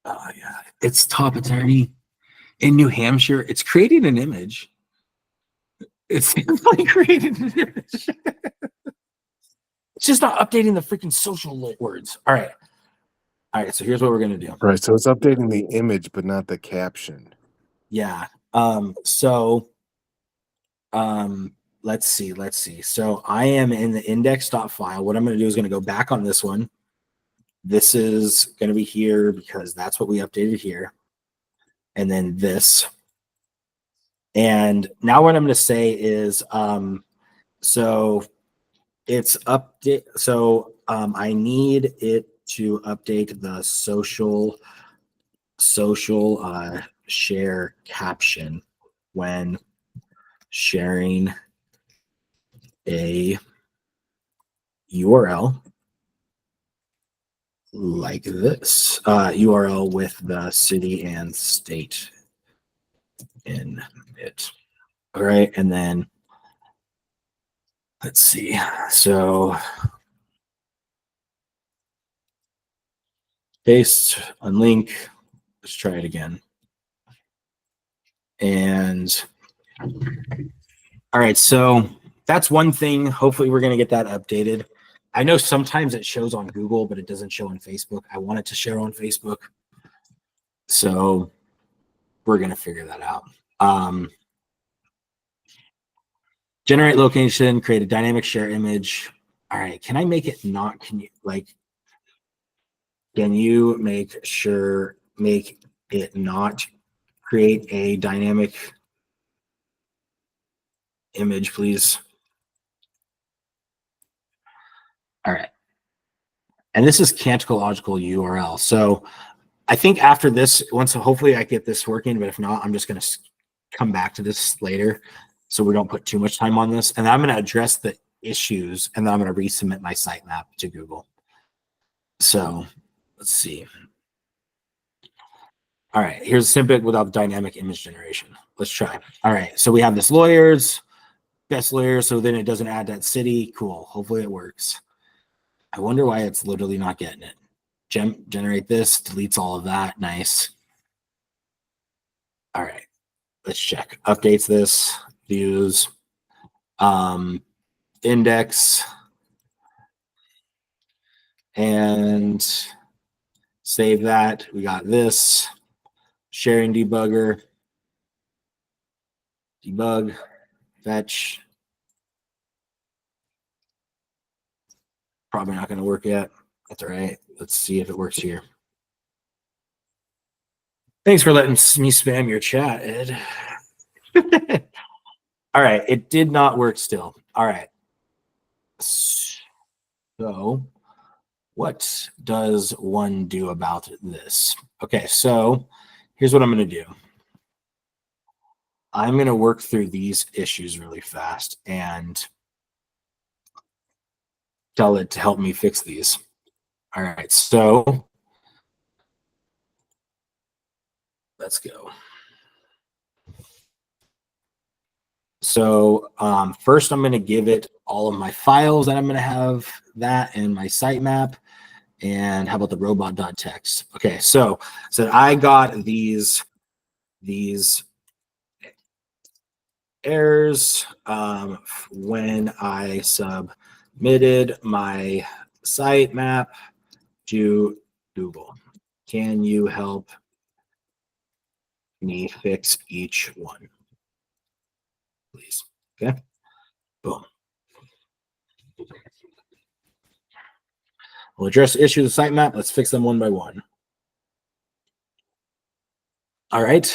Yeah, it's top attorney in New Hampshire. It's creating an image. It's definitely creating an image. It's just not updating the freaking social words. All right. So here's what we're gonna do. Right. So it's updating the image, but not the caption. Yeah. Let's see. So I am in the index.file. What I'm gonna do is gonna go back on this one. This is gonna be here because that's what we updated here. And then this. And now what I'm gonna say is so it's update. So I need it to update the social share caption when sharing a URL like this, URL with the city and state in it. All right, and then let's see. So paste, unlink. Let's try it again. And all right, so that's one thing. Hopefully we're going to get that updated. I know sometimes it shows on Google, but it doesn't show on Facebook. I want it to show on Facebook. So we're going to figure that out. Generate location, create a dynamic share image. All right, can I make it not, can you make it not create a dynamic image, please? All right. And this is cantological URL. So I think after this, once hopefully I get this working, but if not, I'm just going to come back to this later so we don't put too much time on this. And I'm going to address the issues, and then I'm going to resubmit my sitemap to Google. So let's see. All right, here's a snippet without dynamic image generation. Let's try. All right, so we have this lawyers, best lawyer, so then it doesn't add that city. Cool. Hopefully it works. I wonder why it's literally not getting it. Generate this, deletes all of that. Nice. All right, let's check. Updates this, views, index, and save that. We got this. Sharing debugger, debug, fetch. Probably not going to work yet. That's all right. Let's see if it works here. Thanks for letting me spam your chat, Ed. All right. It did not work still. All right. So what does one do about this? Okay. So here's what I'm going to do. I'm going to work through these issues really fast and tell it to help me fix these. All right, so let's go. So first I'm going to give it all of my files that I'm going to have that and my sitemap. And how about the robot.txt? Okay, so I got these errors when I submitted my sitemap to Google. Can you help me fix each one, please? Okay, boom. We'll address the issue of the sitemap. Let's fix them one by one. All right.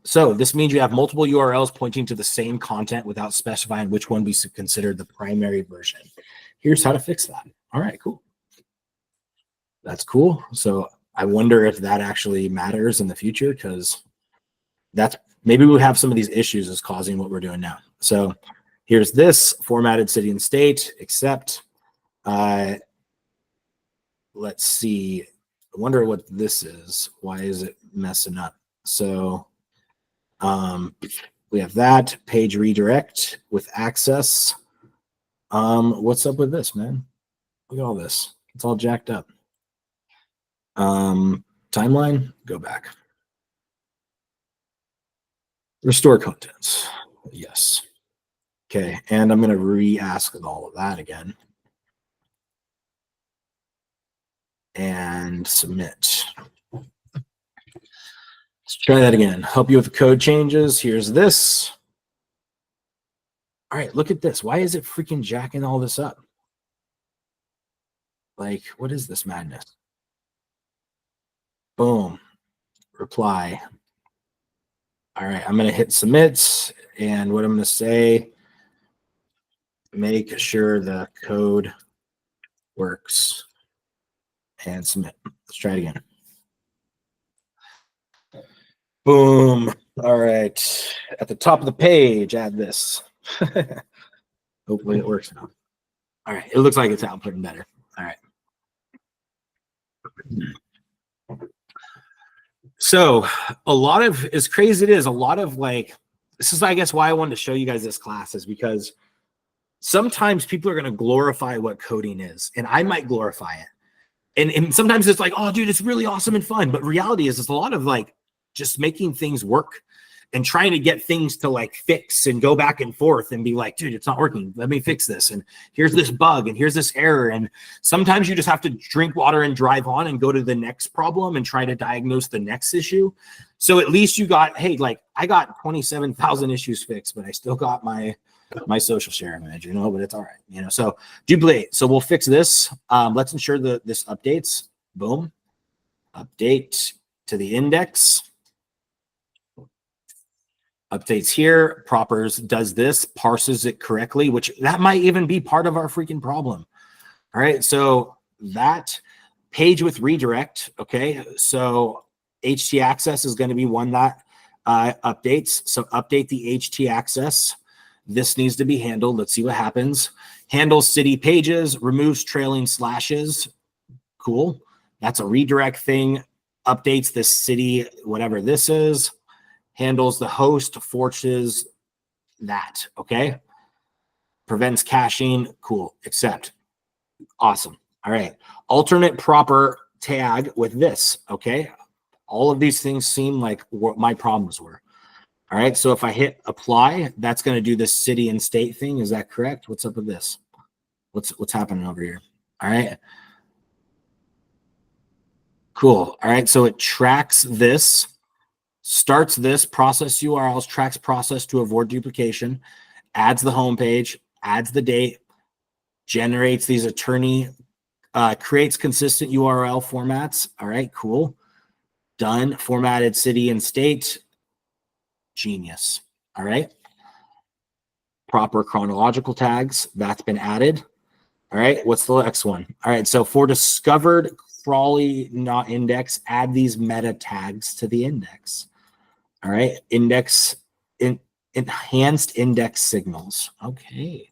So this means you have multiple URLs pointing to the same content without specifying which one be considered the primary version. Here's how to fix that. All right, cool. That's cool. So I wonder if that actually matters in the future, because that's maybe we have some of these issues is causing what we're doing now. So here's this formatted city and state, except let's see. I wonder what this is. Why is it messing up? So we have that page redirect with access. What's up with this, man? Look at all this. It's all jacked up. Timeline, go back. Restore contents. Yes. Okay, and I'm going to re-ask all of that again. And submit. Let's try that again. Help you with the code changes. Here's this. All right, look at this. Why is it freaking jacking all this up? Like, what is this madness? Boom. Reply. All right, I'm going to hit submit. And what I'm going to say, make sure the code works. And submit. Let's try it again. Boom. All right. At the top of the page, add this. Hopefully it works now. All right. It looks like it's outputting better. All right. So a lot of, as crazy it is, a lot of like, this is, I guess, why I wanted to show you guys this class, is because sometimes people are going to glorify what coding is, and I might glorify it. And sometimes it's like, oh, dude, it's really awesome and fun. But reality is, it's a lot of like just making things work and trying to get things to like fix and go back and forth and be like, dude, it's not working. Let me fix this. And here's this bug and here's this error. And sometimes you just have to drink water and drive on and go to the next problem and try to diagnose the next issue. So at least you got, hey, like I got 27,000 issues fixed, but I still got my social share image, but it's all right, so duplicate. So we'll fix this. Let's ensure that this updates. Boom. Update to the index. Updates here. Propers does this, parses it correctly, which that might even be part of our freaking problem. All right. So that page with redirect. Okay. So HT access is going to be one that updates. So update the HT access. This needs to be handled. Let's see what happens. Handles city pages, removes trailing slashes. Cool. That's a redirect thing. Updates this city, whatever this is. Handles the host, forces that. Okay. Prevents caching. Cool. Accept. Awesome. All right. Alternate proper tag with this. Okay. All of these things seem like what my problems were. All right. So if I hit apply, that's going to do this city and state thing. Is that correct? What's up with this? What's happening over here? All right. Cool. All right. So it tracks this, starts this process URLs, tracks process to avoid duplication, adds the homepage, adds the date, generates these attorney, creates consistent URL formats. All right. Cool. Done. Formatted city and state. Genius. All right. Proper chronological tags. That's been added. All right. What's the next one? All right. So for discovered crawly not index, add these meta tags to the index. All right. Enhanced index signals. Okay.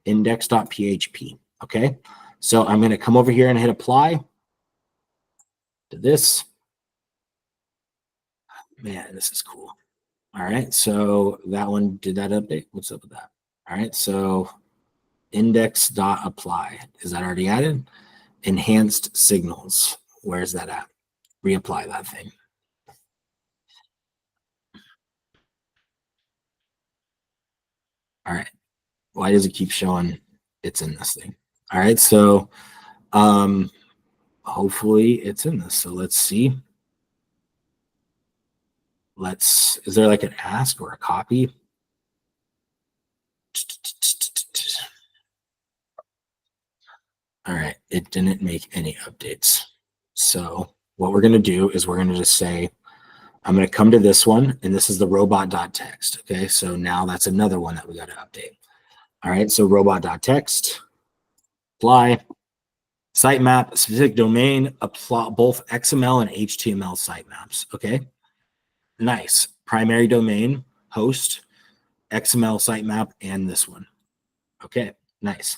Index.php. Okay. So I'm going to come over here and hit apply to this. Man, this is cool. All right. So that one did that update. What's up with that? All right. So index.apply. Is that already added? Enhanced signals. Where's that at? Reapply that thing. All right. Why does it keep showing it's in this thing? All right. So hopefully it's in this. So let's see. Is there like an ask or a copy? All right. It didn't make any updates. So what we're going to do is we're going to just say, I'm going to come to this one, and this is the robot.txt. Okay. So now that's another one that we got to update. All right. So robot.txt, apply, sitemap, specific domain, apply both XML and HTML sitemaps. Okay. Nice. Primary domain, host, XML sitemap, and this one. Okay. Nice.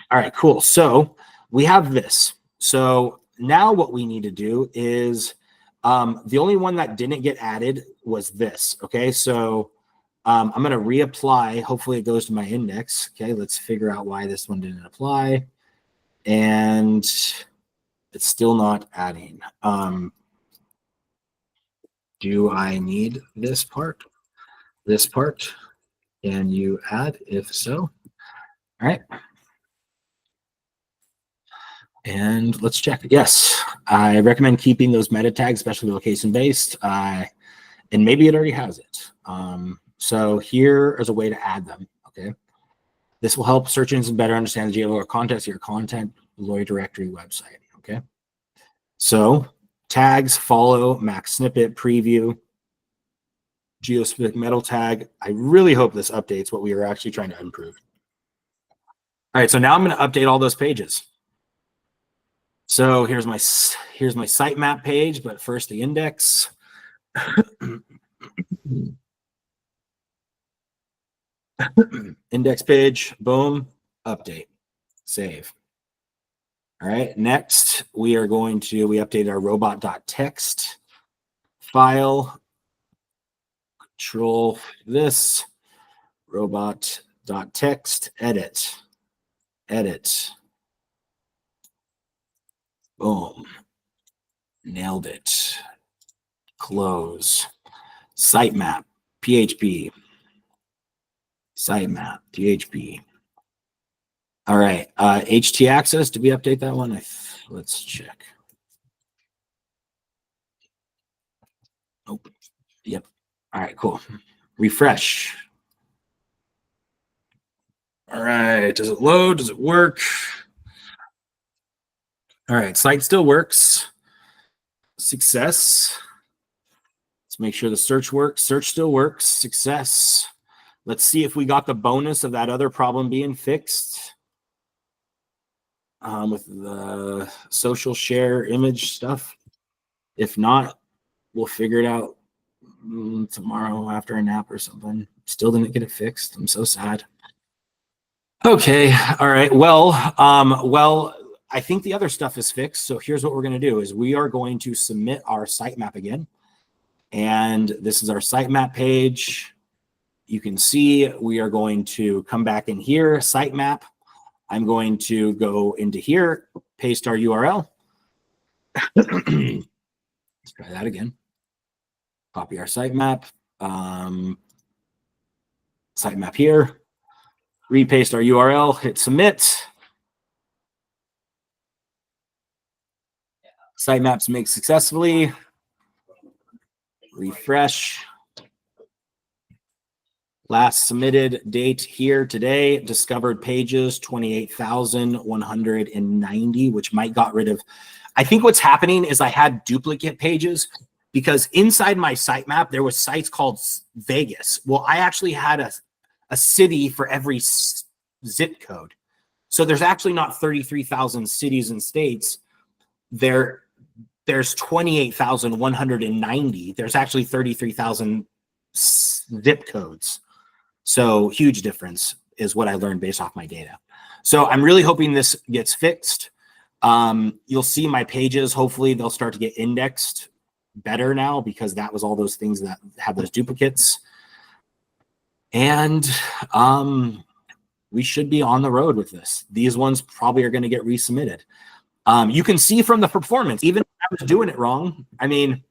All right, cool. So we have this. So now what we need to do is the only one that didn't get added was this. Okay, so I'm going to reapply. Hopefully it goes to my index. Okay, let's figure out why this one didn't apply. And it's still not adding. Do I need this part? This part? Can you add? If so, all right. And let's check. Yes, I recommend keeping those meta tags, especially location-based. And maybe it already has it. So here is a way to add them. Okay, this will help search engines better understand the geolocator context of your content lawyer directory website. Okay, so tags, follow, max snippet, preview, geospecific metal tag. I really hope this updates what we were actually trying to improve. All right, so now I'm going to update all those pages. So here's my sitemap page, but first the index. Index page, boom, update, save. All right, next we update our robot.txt file, control this, robot.txt, edit. Boom. Nailed it. Close. Sitemap. PHP. Sitemap. PHP. All right. HT access. Did we update that one? Let's check. Nope. Yep. All right. Cool. Refresh. All right. Does it load? Does it work? All right. Site still works. Success. Let's make sure the search works. Search still works. Success. Let's see if we got the bonus of that other problem being fixed with the social share image stuff. If not, we'll figure it out tomorrow after a nap or something. Still didn't get it fixed. I'm so sad. Okay. All right. Well, I think the other stuff is fixed. So here's what we're going to do is we are going to submit our sitemap again. And this is our sitemap page. You can see we are going to come back in here, sitemap. I'm going to go into here, paste our URL. Let's try that again. Copy our sitemap. Sitemap here. Repaste our URL, hit submit. Sitemaps made successfully. Refresh. Last submitted date here today, discovered pages 28,190, which might got rid of. I think what's happening is I had duplicate pages because inside my sitemap, there was sites called Vegas. Well, I actually had a city for every zip code. So there's actually not 33,000 cities and states. There's 28,190. There's actually 33,000 zip codes. So huge difference is what I learned based off my data. So I'm really hoping this gets fixed. You'll see my pages. Hopefully they'll start to get indexed better now because that was all those things that have those duplicates. And we should be on the road with this. These ones probably are going to get resubmitted. You can see from the performance, even if I was doing it wrong, I mean,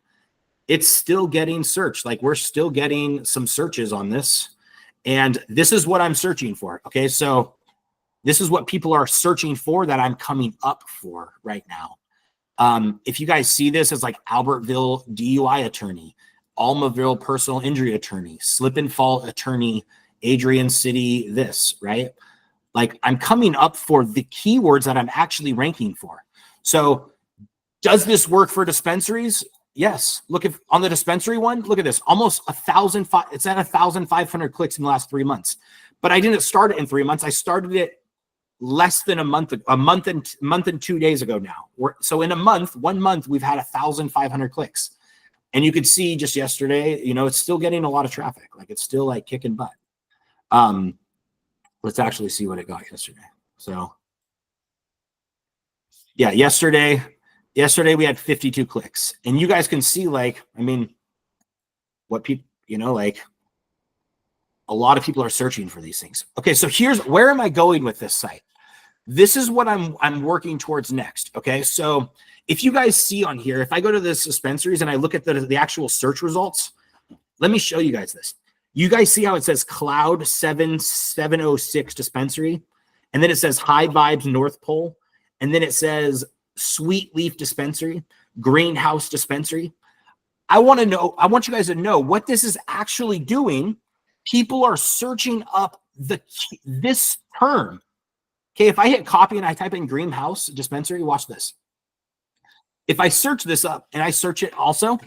it's still getting searched. Like we're still getting some searches on this. And this is what I'm searching for. Okay, so this is what people are searching for that I'm coming up for right now. If you guys see this, it's like Albertville DUI attorney, Almaville personal injury attorney, slip and fall attorney, Adrian City, this, right? Like I'm coming up for the keywords that I'm actually ranking for. So does this work for dispensaries? Yes. Look at on the dispensary one, look at this, almost 1,000, it's at 1,500 clicks in the last 3 months, but I didn't start it in 3 months. I started it less than a month and 2 days ago now. So in 1 month, we've had 1,500 clicks. And you could see just yesterday, you know, it's still getting a lot of traffic. Like it's still like kicking butt. Let's actually see what it got yesterday. So yeah, yesterday we had 52 clicks, and you guys can see, like, I mean, what people, you know, like a lot of people are searching for these things. Okay. So here's where am I going with this site? This is what I'm working towards next. Okay. So if you guys see on here, if I go to the dispensaries and I look at the actual search results, let me show you guys this. You guys see how it says Cloud 7706 dispensary, and then it says High Vibes North Pole, and then it says Sweet Leaf dispensary, Greenhouse dispensary. I want you guys to know what this is actually doing. People are searching up this term. Okay, if I hit copy and I type in Greenhouse dispensary, watch this. If I search this up and I search it also,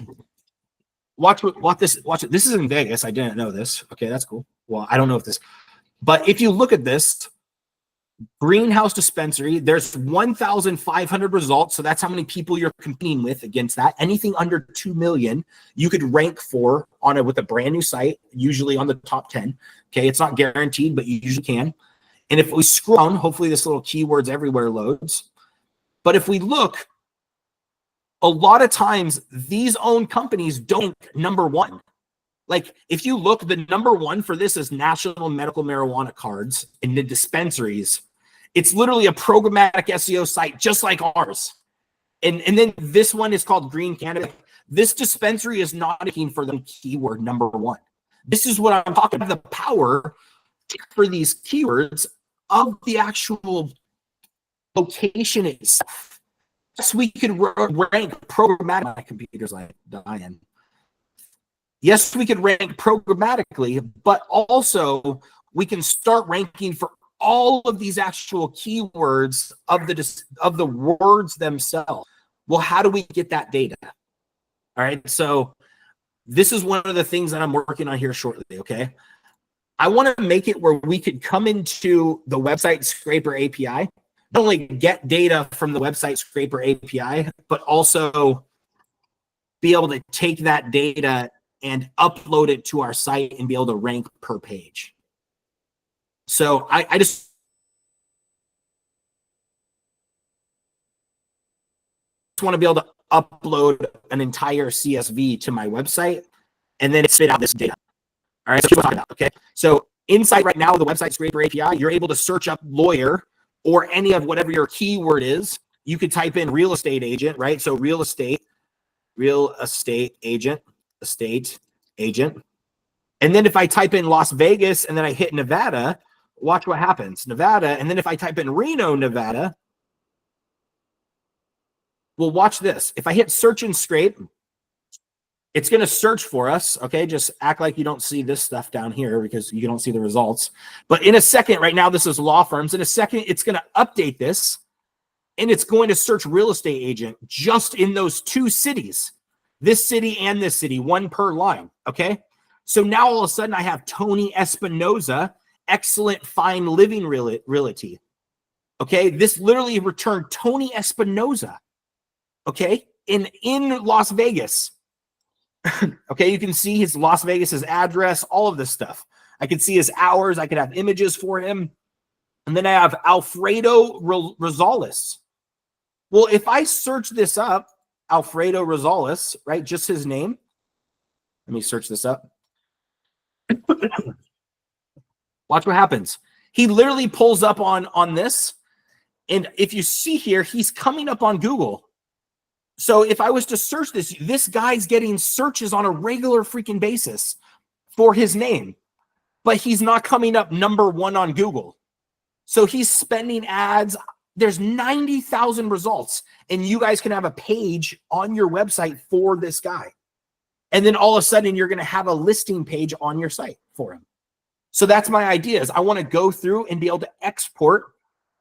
watch this. This is in Vegas. I didn't know this. Okay, that's cool. Well, I don't know if this, but if you look at this, Greenhouse dispensary, there's 1,500 results. So that's how many people you're competing with against that. Anything under 2 million, you could rank for with a brand new site, usually on the top 10. Okay, it's not guaranteed, but you usually can. And if we scroll down, hopefully this little keywords everywhere loads. But if we look, a lot of times these own companies don't number one. Like if you look, the number one for this is National Medical Marijuana Cards in the dispensaries. It's literally a programmatic SEO site just like ours. And then this one is called Green Cannabis. This dispensary is not looking for the keyword number one. This is what I'm talking about, the power for these keywords of the actual location itself. Yes, we could rank programmatic. My computer's like dying. Yes, we could rank programmatically, but also we can start ranking for all of these actual keywords of the words themselves. Well, how do we get that data? All right, so this is one of the things that I'm working on here shortly, okay? I want to make it where we could come into the website scraper API, not only get data from the website scraper API, but also be able to take that data and upload it to our site and be able to rank per page. So I just want to be able to upload an entire CSV to my website and then spit out this data. All right, so that's what we're talking about, okay? So inside right now, the website scraper API, you're able to search up lawyer or any of whatever your keyword is. You could type in real estate agent, right? So real estate agent. And then if I type in Las Vegas and then I hit Nevada, watch what happens. Nevada, and then if I type in Reno, Nevada, well, watch this. If I hit search and scrape, it's going to search for us, okay? Just act like you don't see this stuff down here because you don't see the results. But in a second, right now, this is law firms. In a second, it's going to update this, and it's going to search real estate agent just in those two cities, this city and this city, one per line, okay? So now all of a sudden, I have Tony Espinoza, excellent fine living realty, okay? This literally returned Tony Espinoza, okay, in Las Vegas. Okay, you can see his Las Vegas's address, all of this stuff. I can see his hours. I could have images for him. And then I have Alfredo Rosales. Well, if I search this up, Alfredo Rosales, right, just his name. Let me search this up. Watch what happens. He literally pulls up on this. And if you see here, he's coming up on Google. So if I was to search this guy's getting searches on a regular freaking basis for his name, but he's not coming up #1 on Google. So he's spending ads. There's 90,000 results, and you guys can have a page on your website for this guy. And then all of a sudden, you're going to have a listing page on your site for him. So that's my idea is I want to go through and be able to export.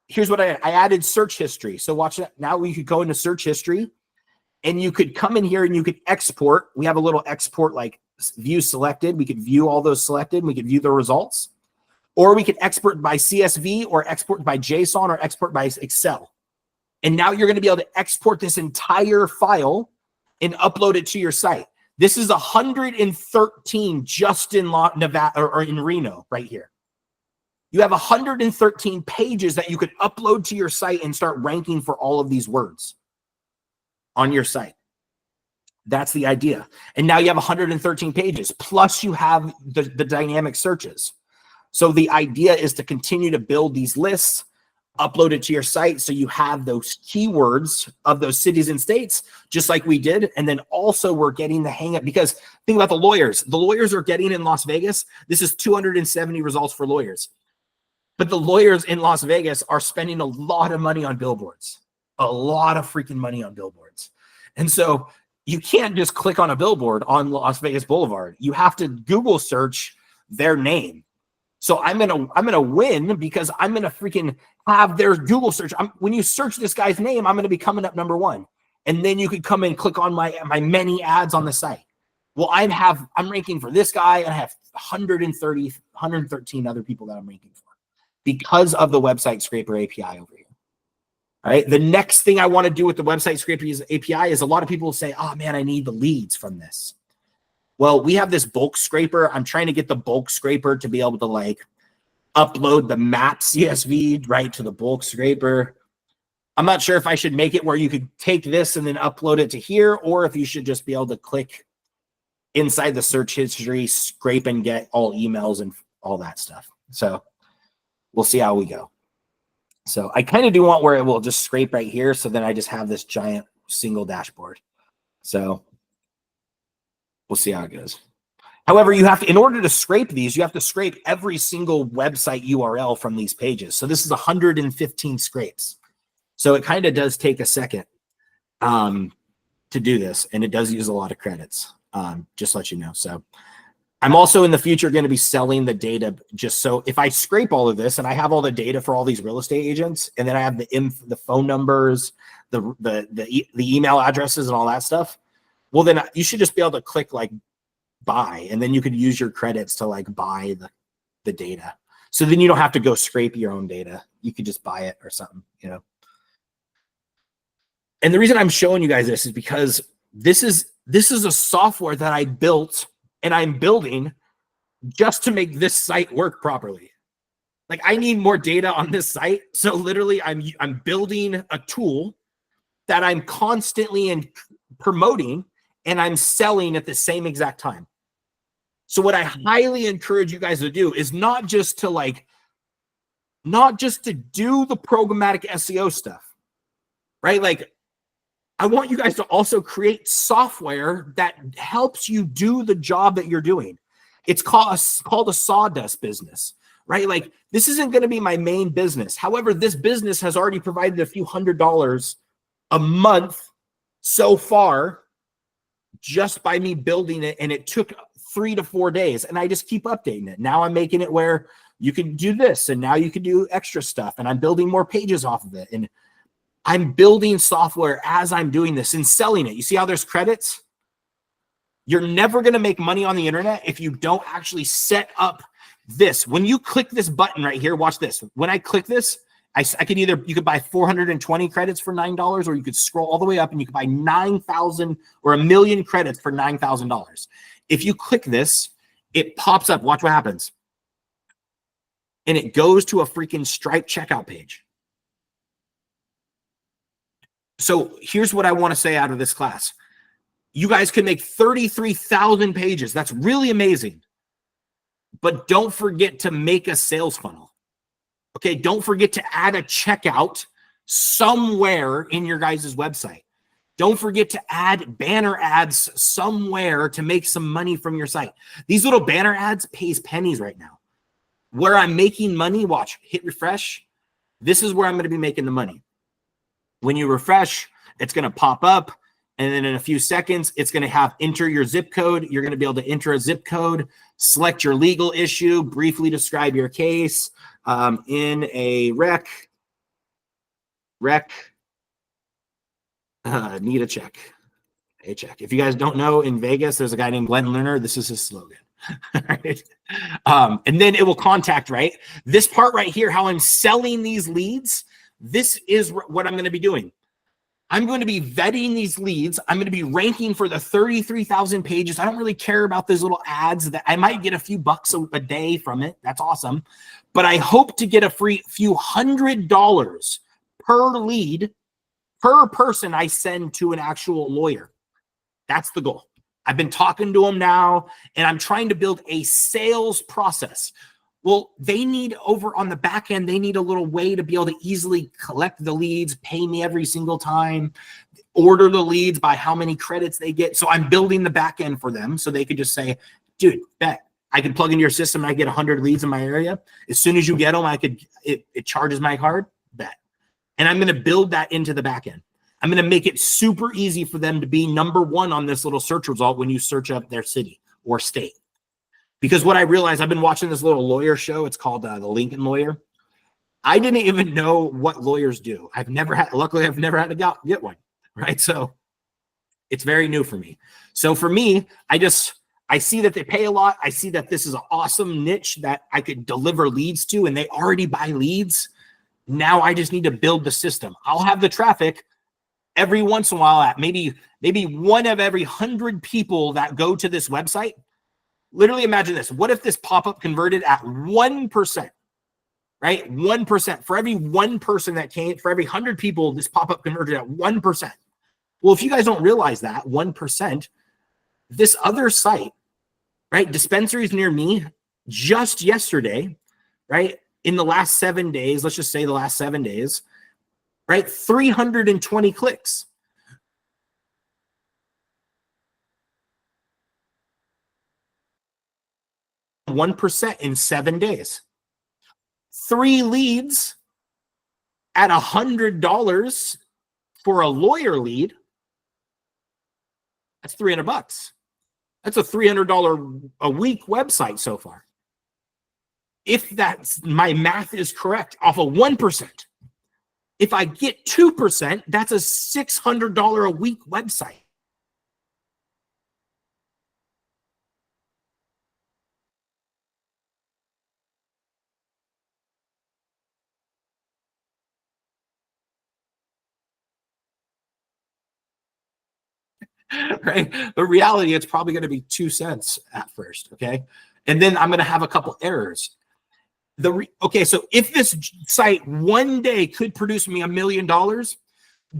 Here's what I added search history. So watch that. Now we could go into search history. And you could come in here and you could export. We have a little export like view selected. We could view all those selected. We could view the results. Or we could export by CSV or export by JSON or export by Excel. And now you're going to be able to export this entire file and upload it to your site. This is 113 just in Nevada or in Reno right here. You have 113 pages that you could upload to your site and start ranking for all of these words on your site. That's the idea. And now you have 113 pages, plus you have the dynamic searches. So the idea is to continue to build these lists, upload it to your site so you have those keywords of those cities and states, just like we did. And then also we're getting the hang of, because think about the lawyers. The lawyers are getting in Las Vegas. This is 270 results for lawyers. But the lawyers in Las Vegas are spending a lot of money on billboards. A lot of freaking money on billboards. And so you can't just click on a billboard on Las Vegas Boulevard. You have to Google search their name. So I'm gonna win because I'm gonna freaking have their Google search. When you search this guy's name, I'm gonna be coming up #1. And then you could come and click on my many ads on the site. Well, I'm ranking for this guy, and I have 113 other people that I'm ranking for because of the website scraper API over here. All right. The next thing I want to do with the website scraper API is a lot of people say, oh man, I need the leads from this. Well, we have this bulk scraper. I'm trying to get the bulk scraper to be able to like upload the map CSV right to the bulk scraper. I'm not sure if I should make it where you could take this and then upload it to here, or if you should just be able to click inside the search history, scrape and get all emails and all that stuff. So we'll see how we go. So I kind of do want where it will just scrape right here. So then I just have this giant single dashboard. So we'll see how it goes. However, you have to, in order to scrape these, you have to scrape every single website URL from these pages. So this is 115 scrapes. So it kind of does take a second to do this. And it does use a lot of credits, just to let you know. So I'm also in the future going to be selling the data, just so if I scrape all of this and I have all the data for all these real estate agents, and then I have the phone numbers, the email addresses and all that stuff, well, then you should just be able to click like buy, and then you could use your credits to like buy the data. So then you don't have to go scrape your own data. You could just buy it or something, you know. And the reason I'm showing you guys this is because this is a software that I built and I'm building just to make this site work properly. Like I need more data on this site. So literally I'm building a tool that I'm constantly promoting and I'm selling at the same exact time. So what I highly encourage you guys to do is not just to do the programmatic SEO stuff, right? Like, I want you guys to also create software that helps you do the job that you're doing. It's called a sawdust business, right? Like, this isn't going to be my main business. However, this business has already provided a few $100s a month so far just by me building it. And it took 3 to 4 days, and I just keep updating it. Now I'm making it where you can do this, and now you can do extra stuff, and I'm building more pages off of it. And I'm building software as I'm doing this and selling it. You see how there's credits? You're never going to make money on the internet if you don't actually set up this. When you click this button right here, watch this. When I click this, I could you could buy 420 credits for $9, or you could scroll all the way up and you could buy 9,000 or 1,000,000 credits for $9,000. If you click this, it pops up. Watch what happens. And it goes to a freaking Stripe checkout page. So here's what I want to say out of this class. You guys can make 33,000 pages. That's really amazing. But don't forget to make a sales funnel. Okay, don't forget to add a checkout somewhere in your guys' website. Don't forget to add banner ads somewhere to make some money from your site. These little banner ads pays pennies right now. Where I'm making money, watch, hit refresh. This is where I'm going to be making the money. When you refresh, it's going to pop up. And then in a few seconds, it's going to have enter your zip code. You're going to be able to enter a zip code, select your legal issue, briefly describe your case in a need a check. A check. If you guys don't know, in Vegas, there's a guy named Glenn Lerner. This is his slogan. Right? And then it will contact, right? This part right here, how I'm selling these leads, this is what I'm going to be doing. I'm going to be vetting these leads. I'm going to be ranking for the 33,000 pages. I don't really care about those little ads that I might get a few bucks a day from it. That's awesome. But I hope to get a few $100 per lead per person I send to an actual lawyer. That's the goal. I've been talking to them now, and I'm trying to build a sales process. Well, they need over on the back end, they need a little way to be able to easily collect the leads, pay me every single time, order the leads by how many credits they get. So I'm building the back end for them so they could just say, dude, bet I can plug into your system and I get 100 leads in my area. As soon as you get them, it charges my card, bet. And I'm going to build that into the back end. I'm going to make it super easy for them to be number one on this little search result when you search up their city or state. Because what I realized, I've been watching this little lawyer show. It's called The Lincoln Lawyer. I didn't even know what lawyers do. Luckily, I've never had to get one, right? So it's very new for me. So for me, I see that they pay a lot. I see that this is an awesome niche that I could deliver leads to, and they already buy leads. Now I just need to build the system. I'll have the traffic every once in a while at maybe one of every 100 people that go to this website. Literally imagine this. What if this pop-up converted at 1%, right? 1%. For every one person that came, for every 100 people, this pop-up converted at 1%. Well, if you guys don't realize that, 1%, this other site, right? Dispensaries near me, just yesterday, right? In the last 7 days, let's just say the last 7 days, right? 320 clicks. %, in 7 days. 3 leads at $100 for a lawyer lead. That's $300. That's a $300 a week website so far. If that's my math is correct, off of 1%. If I get 2%, that's a $600 a week website. Right? The reality, it's probably going to be 2 cents at first. Okay. And then I'm going to have a couple errors. Okay. So if this site one day could produce me $1 million,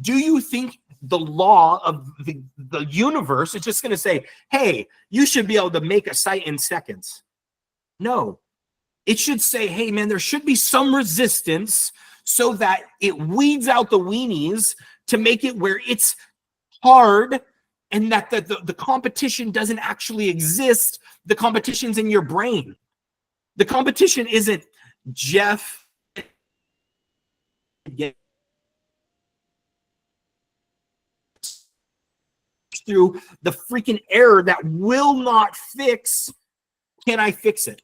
Do you think the law of the universe is just going to say, hey, you should be able to make a site in seconds? No. It should say, hey, man, there should be some resistance so that it weeds out the weenies to make it where it's hard, and that the competition doesn't actually exist. The competition's in your brain. The competition isn't Jeff through the freaking error that will not fix. Can I fix it?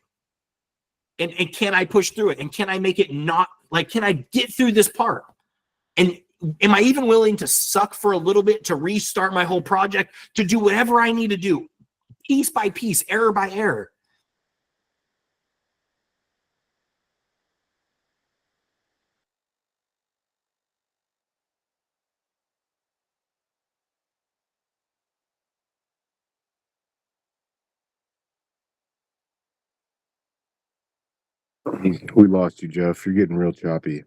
And can I push through it? And can I make it not, like, can I get through this part? And am I even willing to suck for a little bit to restart my whole project, to do whatever I need to do, piece by piece, error by error? We lost you, Jeff. You're getting real choppy.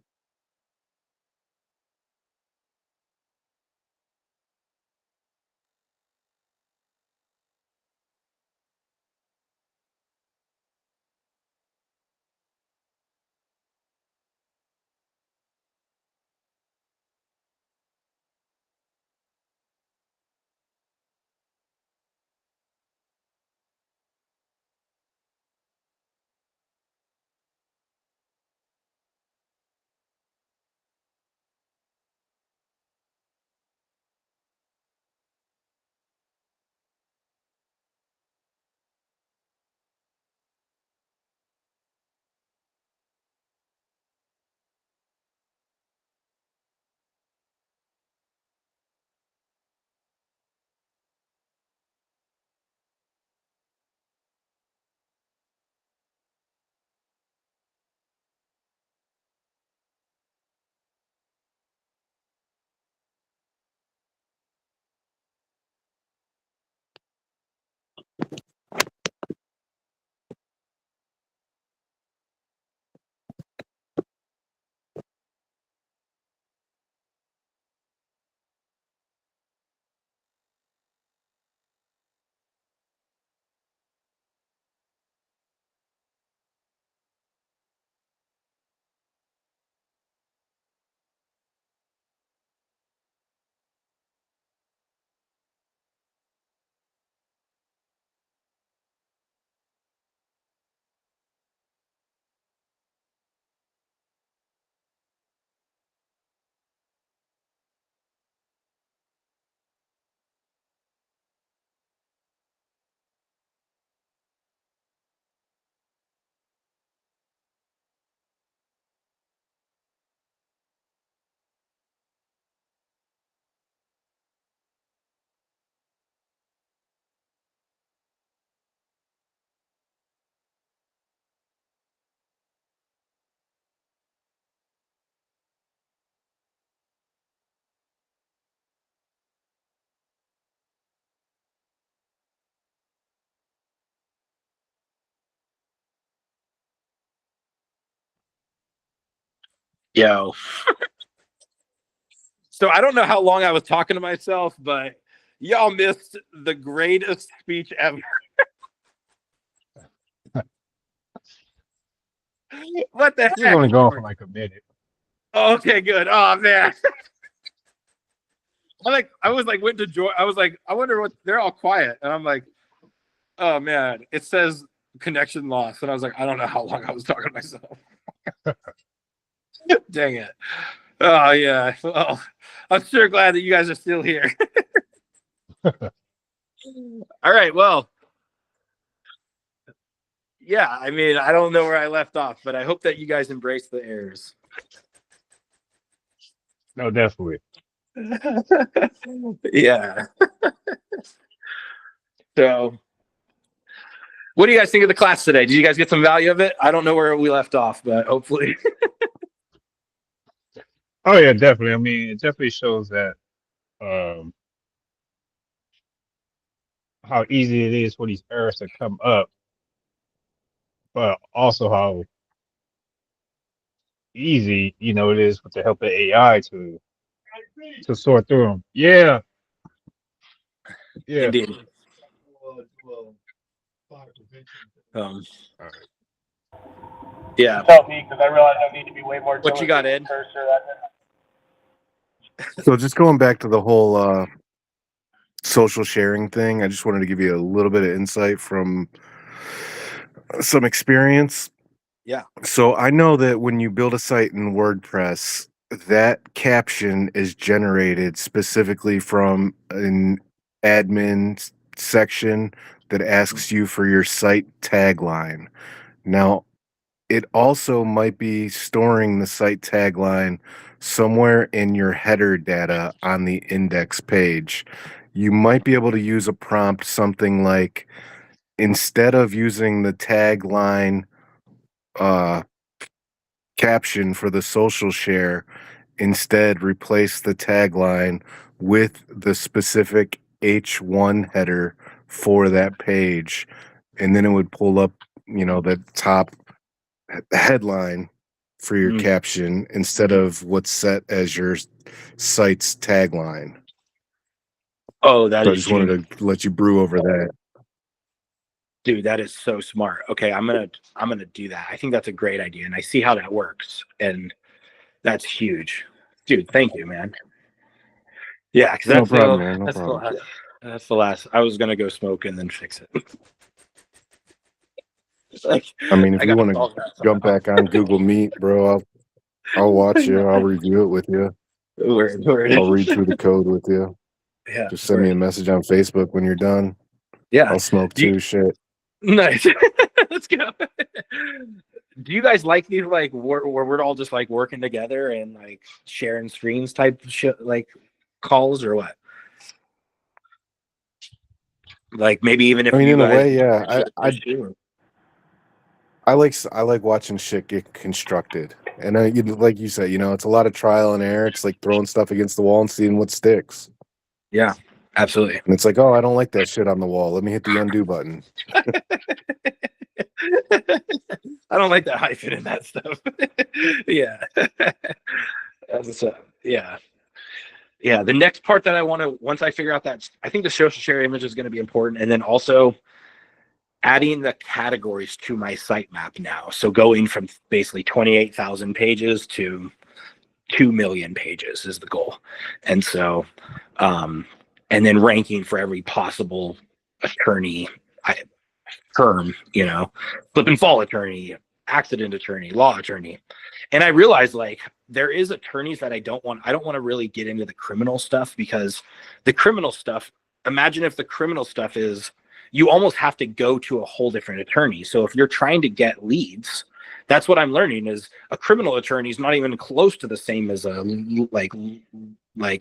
Yo. So I don't know how long I was talking to myself, but y'all missed the greatest speech ever. What the It's heck? only going for like a minute. Okay, good. Oh man. I was like went to joy. I was like, I wonder what, they're all quiet. And I'm like, oh man, it says connection lost. And I was like, I don't know how long I was talking to myself. Dang it. Oh yeah. Well, I'm sure glad that you guys are still here. All right. Well, yeah, I mean, I don't know where I left off, but I hope that you guys embrace the errors. No, definitely. Yeah. So, what do you guys think of the class today? Did you guys get some value of it? I don't know where we left off, but hopefully. Oh yeah, definitely. I mean, it definitely shows that how easy it is for these errors to come up, but also how easy, it is with the help of AI to to sort through them. Yeah. Yeah. Indeed. Yeah. Help me, because I realize I need to be way more. What you got, Ed? So just going back to the whole social sharing thing, I just wanted to give you a little bit of insight from some experience. Yeah. So I know that when you build a site in WordPress, that caption is generated specifically from an admin section that asks you for your site tagline. Now, it also might be storing the site tagline somewhere in your header data on the index page. You might be able to use a prompt, something like, instead of using the tagline caption for the social share, instead replace the tagline with the specific H1 header for that page. And then it would pull up, the top headline for your caption instead of what's set as your site's tagline. Oh, that So I is just wanted to let you brew over that. dude, that is so smart. Okay, I'm gonna do that. I think that's a great idea, and I see how that works, and that's huge, dude. Thank you, man. Yeah, because No problem, man. No that's problem. that's the last. I was gonna go smoke and then fix it. Like, I mean, if you gotta want solve to that jump somehow. back on Google Meet, bro, I'll watch you. I'll review it with you. Word. I'll read through the code with you. Yeah. Just send me a message on Facebook when you're done. Yeah. I'll smoke too. Shit. Nice. Let's go. Do you guys like these like where we're all just like working together and like sharing screens type shit, like calls, or what? Like maybe even if I mean, you in a guys, way, yeah. I like watching shit get constructed, and like you said, it's a lot of trial and error. It's like throwing stuff against the wall and seeing what sticks. Yeah, absolutely. And it's like, oh, I don't like that shit on the wall. Let me hit the undo button. I don't like that hyphen in that stuff. Yeah. Yeah. Yeah. The next part that I want to, once I figure out that, I think the social share image is going to be important. And then also adding the categories to my sitemap now. So going from basically 28,000 pages to 2 million pages is the goal. And so, and then ranking for every possible attorney term, flip and fall attorney, accident attorney, law attorney. And I realized like there is attorneys that I don't want to really get into the criminal stuff, because the criminal stuff, imagine if the criminal stuff is, you almost have to go to a whole different attorney. So if you're trying to get leads, that's what I'm learning, is a criminal attorney is not even close to the same as a like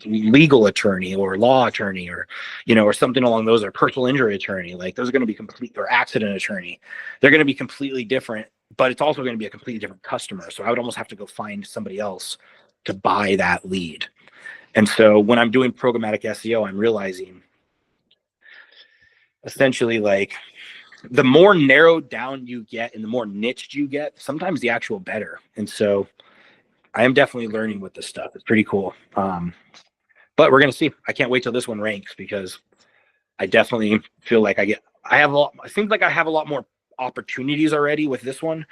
legal attorney or law attorney, or or something along those, or personal injury attorney. Like those are going to be or accident attorney. They're going to be completely different, but it's also going to be a completely different customer. So I would almost have to go find somebody else to buy that lead. And so when I'm doing programmatic SEO, I'm realizing essentially like the more narrowed down you get and the more niched you get, sometimes the actual better. And so I am definitely learning with this stuff. It's pretty cool. But we're going to see. I can't wait till this one ranks, because I definitely feel like it seems like I have a lot more opportunities already with this one.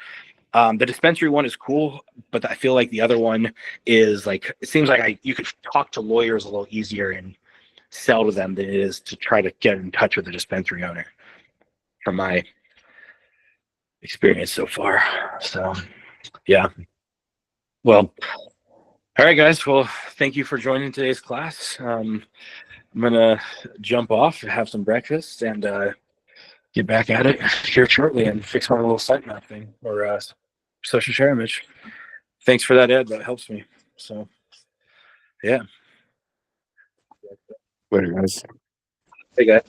The dispensary one is cool, but I feel like the other one is like, it seems like you could talk to lawyers a little easier and sell to them than it is to try to get in touch with the dispensary owner, from my experience so far. So yeah. Well, all right, guys. Well, thank you for joining today's class. I'm gonna jump off, have some breakfast, and get back at it here shortly and fix my little sitemap thing, or social share image. Thanks for that, Ed. That helps me. So yeah. Later, guys. Hey, guys.